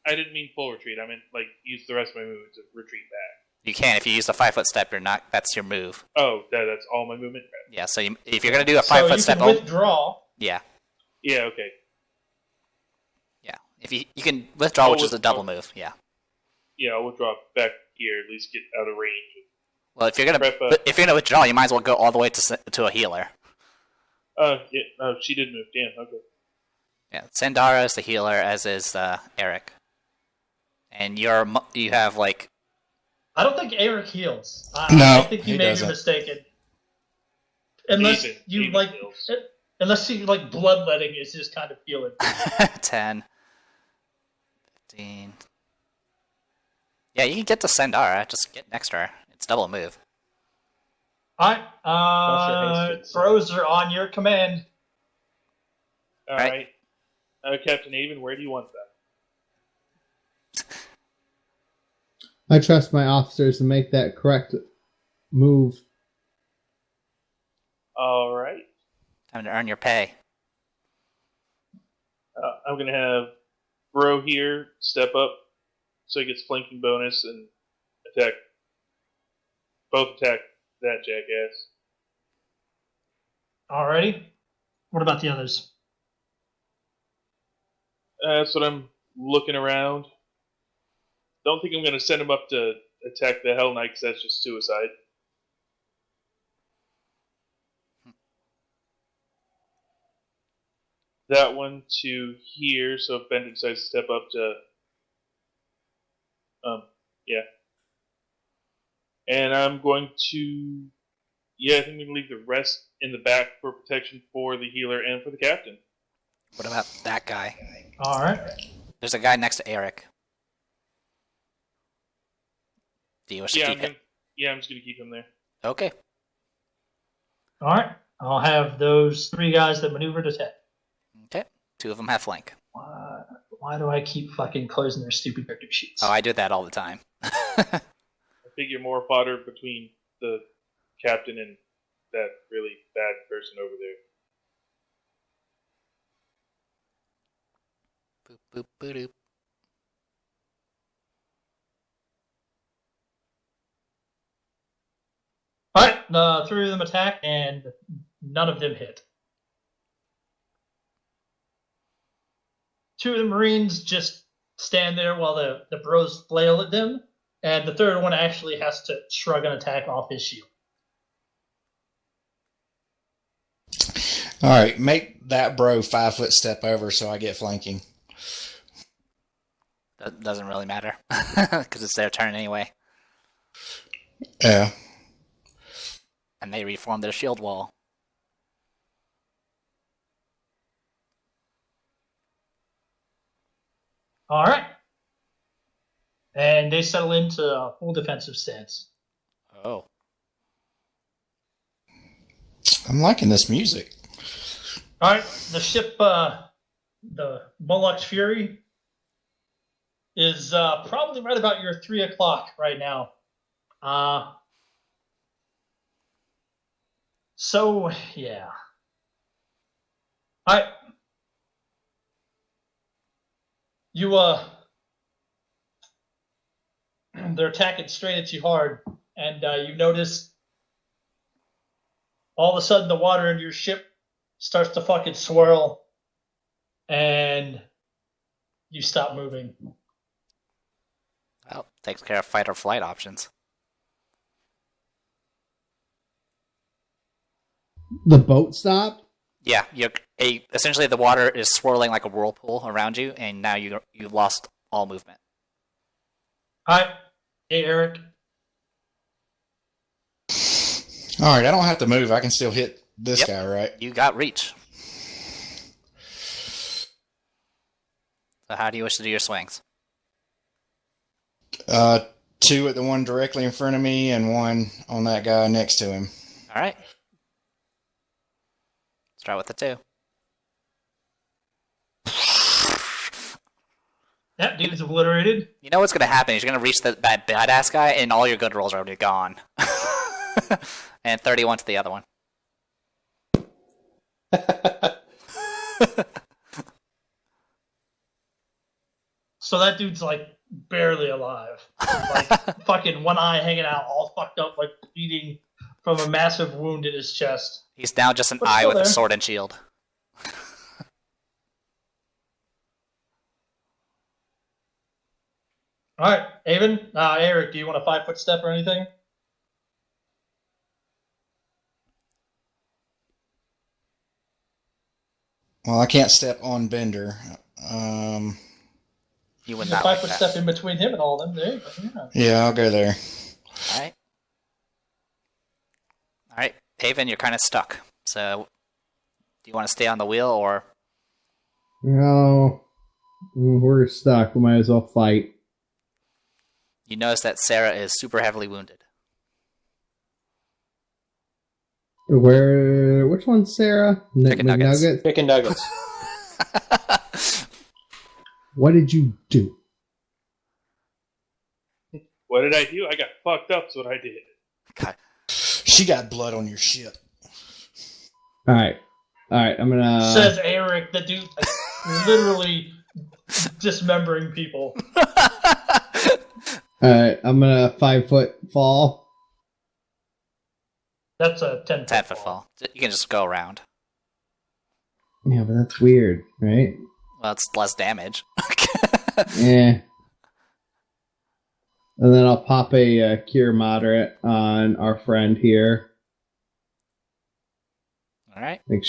I didn't mean full retreat. I meant like use the rest of my movement to retreat back. you can if you use the 5 foot step. You're not. That's your move. Oh, that's all my movement. Yeah. So if you're gonna do a 5 So foot you step, can withdraw. yeah, Yeah. Okay. yeah. If you can withdraw, which is a double move. Yeah. Yeah, I'll withdraw back here. At least get out of range. Well, if you're gonna Prep, if you're gonna withdraw, you might as well go all the way to a healer. Yeah. Oh, she did move. Damn. Okay. Yeah. Sandara is the healer, as is Eric. And you have like. I don't think Eric heals. No, I think you he may be doesn't. mistaken. Unless you Even like, heals. unless you like bloodletting is just kind of healing. 10, 15. Yeah, you can get to Sandara. Just get next to her. It's double move. All right, Plus your haste, bros are on your command. All right. Captain Avon, where do you want that? I trust my officers to make that correct move. All right. Time to earn your pay. I'm going to have Bro here step up so he gets flanking bonus and attack. Both attack that jackass. Alrighty. What about the others? That's what I'm looking around. Don't think I'm going to send him up to attack the Hell Knight because that's just suicide. That one to here, so if Benton decides to step up to... yeah. And I'm going to... Yeah, I think we can leave the rest in the back for protection for the healer and for the captain. What about that guy? Alright. There's a guy next to Eric. Do you wish to Yeah, keep him? I'm just going to keep him there. Okay. Alright. I'll have those 3 guys that maneuvered attack. Okay. 2 of them have flank. Why do I keep fucking closing their stupid character sheets? Oh, I do that all the time. I figure more fodder between the captain and that really bad person over there. Boop, boop, boop, doop. Alright, the 3 of them attack, and none of them hit. 2 of the Marines just stand there while the bros flail at them, and the third one actually has to shrug an attack off his shield. All right, make that bro 5 foot step over so I get flanking. That doesn't really matter. Because it's their turn anyway. Yeah. And they reform their shield wall. Alright. And they settle into a full defensive stance. Oh. I'm liking this music. Alright, the ship, the Moloch's Fury, is probably right about your 3 o'clock right now. So, yeah. Alright. You, they're attacking straight at you hard, and you notice all of a sudden the water in your ship starts to fucking swirl, and you stop moving. Well, takes care of fight or flight options. The boat stopped? Yeah, essentially the water is swirling like a whirlpool around you, and now you've lost all movement. Alright. Hey, Eric. All right, I don't have to move. I can still hit this Yep. guy, right? You got reach. So how do you wish to do your swings? 2 at the one directly in front of me and 1 on that guy next to him. All right. Start with the 2. That dude's obliterated. You know what's going to happen is you're going to reach the badass guy, and all your good rolls are already gone. And 31 to the other one. So that dude's like barely alive. Like fucking one eye hanging out, all fucked up, like bleeding from a massive wound in his chest. He's now just an But eye still with a there. sword and shield. All right, Avon, Eric, do you want a 5-foot step or anything? Well, I can't step on Bender. You would A not like 5-foot that. step in between him and all of them. There you go. Yeah. Yeah, I'll go there. All right. All right, Haven, you're kind of stuck. So, do you want to stay on the wheel or? No, we're stuck. We might as well fight. You notice that Sarah is super heavily wounded. Which one's Sarah? Chicken nuggets. Chicken nuggets. What did you do? What did I do? I got fucked up. Is what I did. God. She got blood on your shit. All right. I'm gonna. Says Eric, the dude like, literally dismembering people. All right. I'm gonna 5-foot fall. That's a 10-foot 10-foot fall. You can just go around. Yeah, but that's weird, right? Well, it's less damage. Yeah. And then I'll pop a cure moderate on our friend here. All right. Make